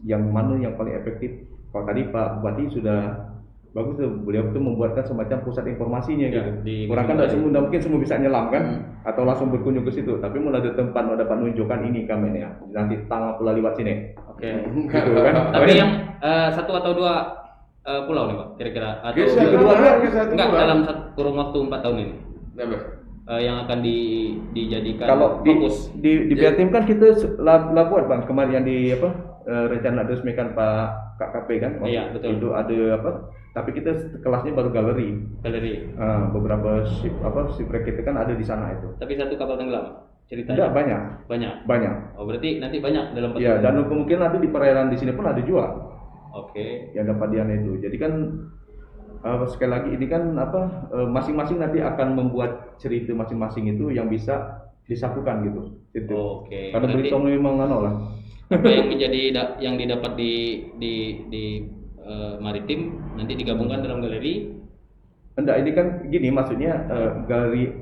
yang mana yang paling efektif. Kalau tadi Pak Bupati sudah bagus tuh, beliau tuh membuatkan semacam pusat informasinya Ya, gitu. di Orang kan Museum tidak mungkin semua bisa nyelam kan, atau langsung berkunjung ke situ. Tapi mulai ada tempat mau dapat menunjukkan ini kami ya, nanti tanggal pula lewat sini. Oke. Gitu kan. Tapi yang satu atau dua pulau nih Pak kira-kira atau Satu enggak pulau. dalam kurun waktu 4 tahun ini Apa? yang akan dijadikan Kalau fokus. di Biatim kan kita lah buat Bang kemarin yang di rencana diresmikan Pak KKP kan. Iya, betul. Itu ada tapi kita kelasnya baru galeri. Beberapa shipwreck kita kan ada di sana itu. Tapi satu kapal tenggelam ceritanya. Enggak Banyak. banyak. Oh, berarti nanti banyak dalam Iya, dan kemungkinan nanti di perairan di sini pun ada juga Oke. yang dapat diana itu. Jadi kan sekali lagi ini kan masing-masing nanti akan membuat cerita masing-masing itu yang bisa disatukan gitu. Itu. Oke. Karena Berarti Belitung memang lah. apa yang yang didapat di maritim nanti digabungkan dalam galeri. Enggak, ini kan gini maksudnya galeri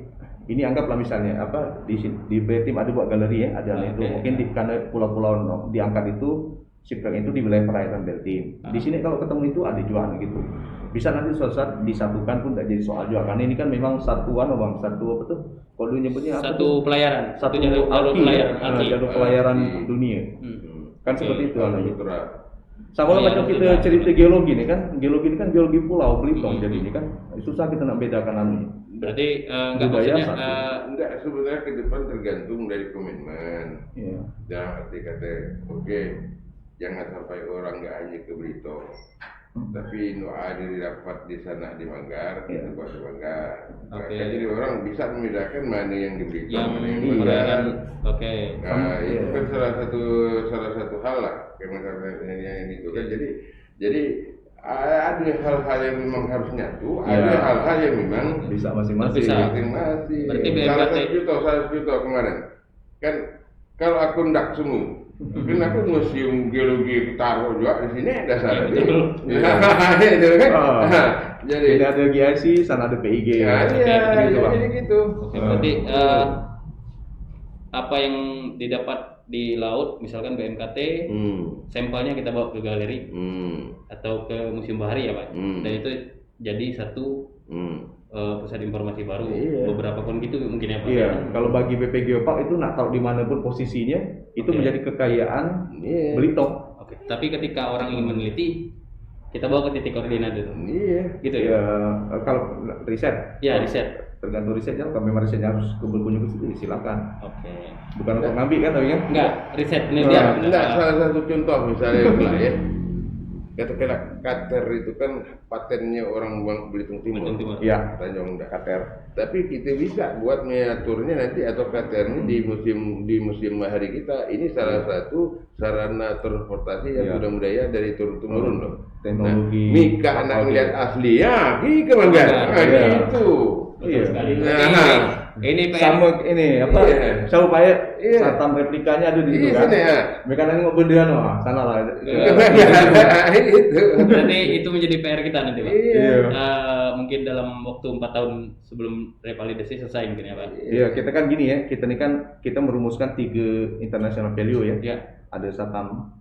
ini anggaplah misalnya di Betim ada buat galeri ya, ada itu mungkin karena pulau-pulau diangkat itu shipwreck itu di wilayah perairan Betim. Di sini kalau ketemu itu ada juga gitu. Bisa nanti suatu saat disatukan pun tidak jadi soal juga karena ini kan memang satuan Bang, satu apa tuh? Kalau dulu nyebutnya apa? Satu pelayaran, Satu jalur pelayaran. Aki. jalur pelayaran dunia. Kan seperti itu Kalau anaknya. putra. Sama Iya, macam betul, kita Pak. cerita geologi ini kan, geologi ini kan geologi pulau Belitung jadi ini kan susah kita nak bedakan namanya. Berarti enggak Budaya maksudnya satu. Enggak, sebenarnya ke depan tergantung dari komitmen. Iya. Dalam arti kata, oke, jangan sampai orang nggak hanya ke Belitung, tapi ada didapat di sana di Manggar, kita buat di Manggar. Oke. Jadi orang bisa membedakan mana yang di Belitung, yang mana yang di perairan. Manggar. Oke. Nah, itu kan salah satu hal lah. pakai masker yang itu kan. Jadi ada hal-hal yang memang harus nyatu, ada hal-hal yang memang Bisa masing-masing. Bisa. masing-masing. Berarti Salah BMKT. satu contoh kemarin kan kalau aku ndak semu, kan aku museum geologi taruh juga di sini dasarnya. Betul. Itu kan. Ah. Jadi Ini ada GIC, sana ada PIG. ya, Oke, iya, gitu, Bang. jadi gitu. Oke, berarti apa yang didapat di laut, misalkan BMKT, sampelnya kita bawa ke galeri atau ke Museum Bahari ya Pak, dan itu jadi satu pusat informasi baru. Iya. Beberapa pun gitu mungkin ya Pak. Iya, kalau bagi BP Geopark itu nak tahu dimanapun posisinya, itu Oke. menjadi kekayaan Iya. Belitung. Oke. Tapi ketika orang ingin meneliti, kita bawa ke titik koordinat itu. Iya. Gitu ya. Ya, kalau riset, Ya, riset. tergantung risetnya. Kalau memang risetnya harus berkunjung ke situ, silakan. Oke. Bukan untuk ngambil kan, tapi kan? Enggak, riset penelitian. Enggak, salah satu contoh misalnya pula ya. Katakanlah Kater itu kan patennya orang Belitung Timur. Belitung Timur. Iya, Tanjung Dak. Kater. Tapi kita bisa buat miniaturnya nanti atau katernya di museum bahari kita. Ini salah satu sarana transportasi yang Iya. sudah budaya dari turun temurun loh. Teknologi. Mika anak kapal melihat dia. asli ya, gitu bangga. Nah, Iya. gitu. Betul Iya. sekali. Nah. Ini PR. Sama ini apa? Iya. Saya upaya Iya. satam replikanya ada di situ Iya kan. sini ya. Mereka nanti mau benda sana lah. Itu. Berarti itu menjadi PR kita nanti Pak. Iya. Mungkin dalam waktu 4 tahun sebelum revalidasi selesai mungkin ya Pak. Iya, kita kan gini ya. Kita ini kan kita merumuskan 3 international value ya. Ya. Ada satam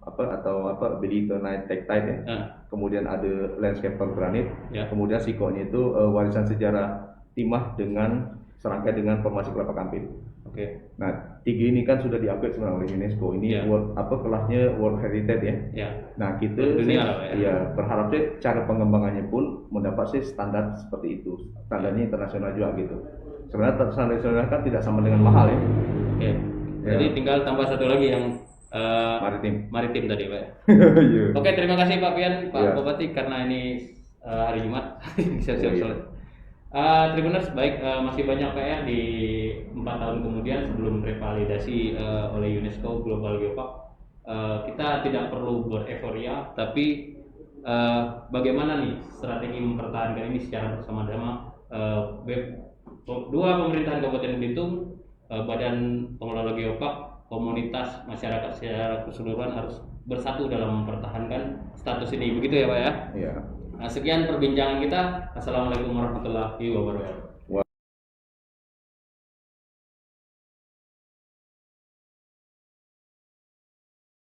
Belito Night Tektite ya. Nah, Kemudian ada landscape granit. ya. Kemudian sikonya itu warisan sejarah timah dengan serangkai dengan formasi kelapa kampit. Oke. Nah, 3 ini kan sudah diakui sebenarnya oleh UNESCO. Ini Ya. kelasnya World Heritage ya. Ya. Nah, kita Dunia lah, Pak, ya. ya berharap sih cara pengembangannya pun mendapat sih standar seperti itu. Standarnya internasional juga gitu. Sebenarnya standar internasional kan tidak sama dengan mahal ya. Oke. Jadi tinggal tambah satu lagi yang Maritim. maritim tadi Pak. Iya. Oke, terima kasih Pak Pian, Pak Ya. Bupati karena ini hari Jumat. Siap-siap Oh, iya. sholat. Tribuners, baik, masih banyak PR di 4 tahun kemudian sebelum revalidasi oleh UNESCO Global Geopark. Kita tidak perlu bereforia, tapi bagaimana nih strategi mempertahankan ini secara bersama-sama. Dua pemerintahan Kabupaten Belitung, Badan Pengelola Geopark, komunitas masyarakat secara keseluruhan harus bersatu dalam mempertahankan status ini, begitu ya Pak ya? Iya. Nah, sekian perbincangan kita. Assalamualaikum warahmatullahi wabarakatuh.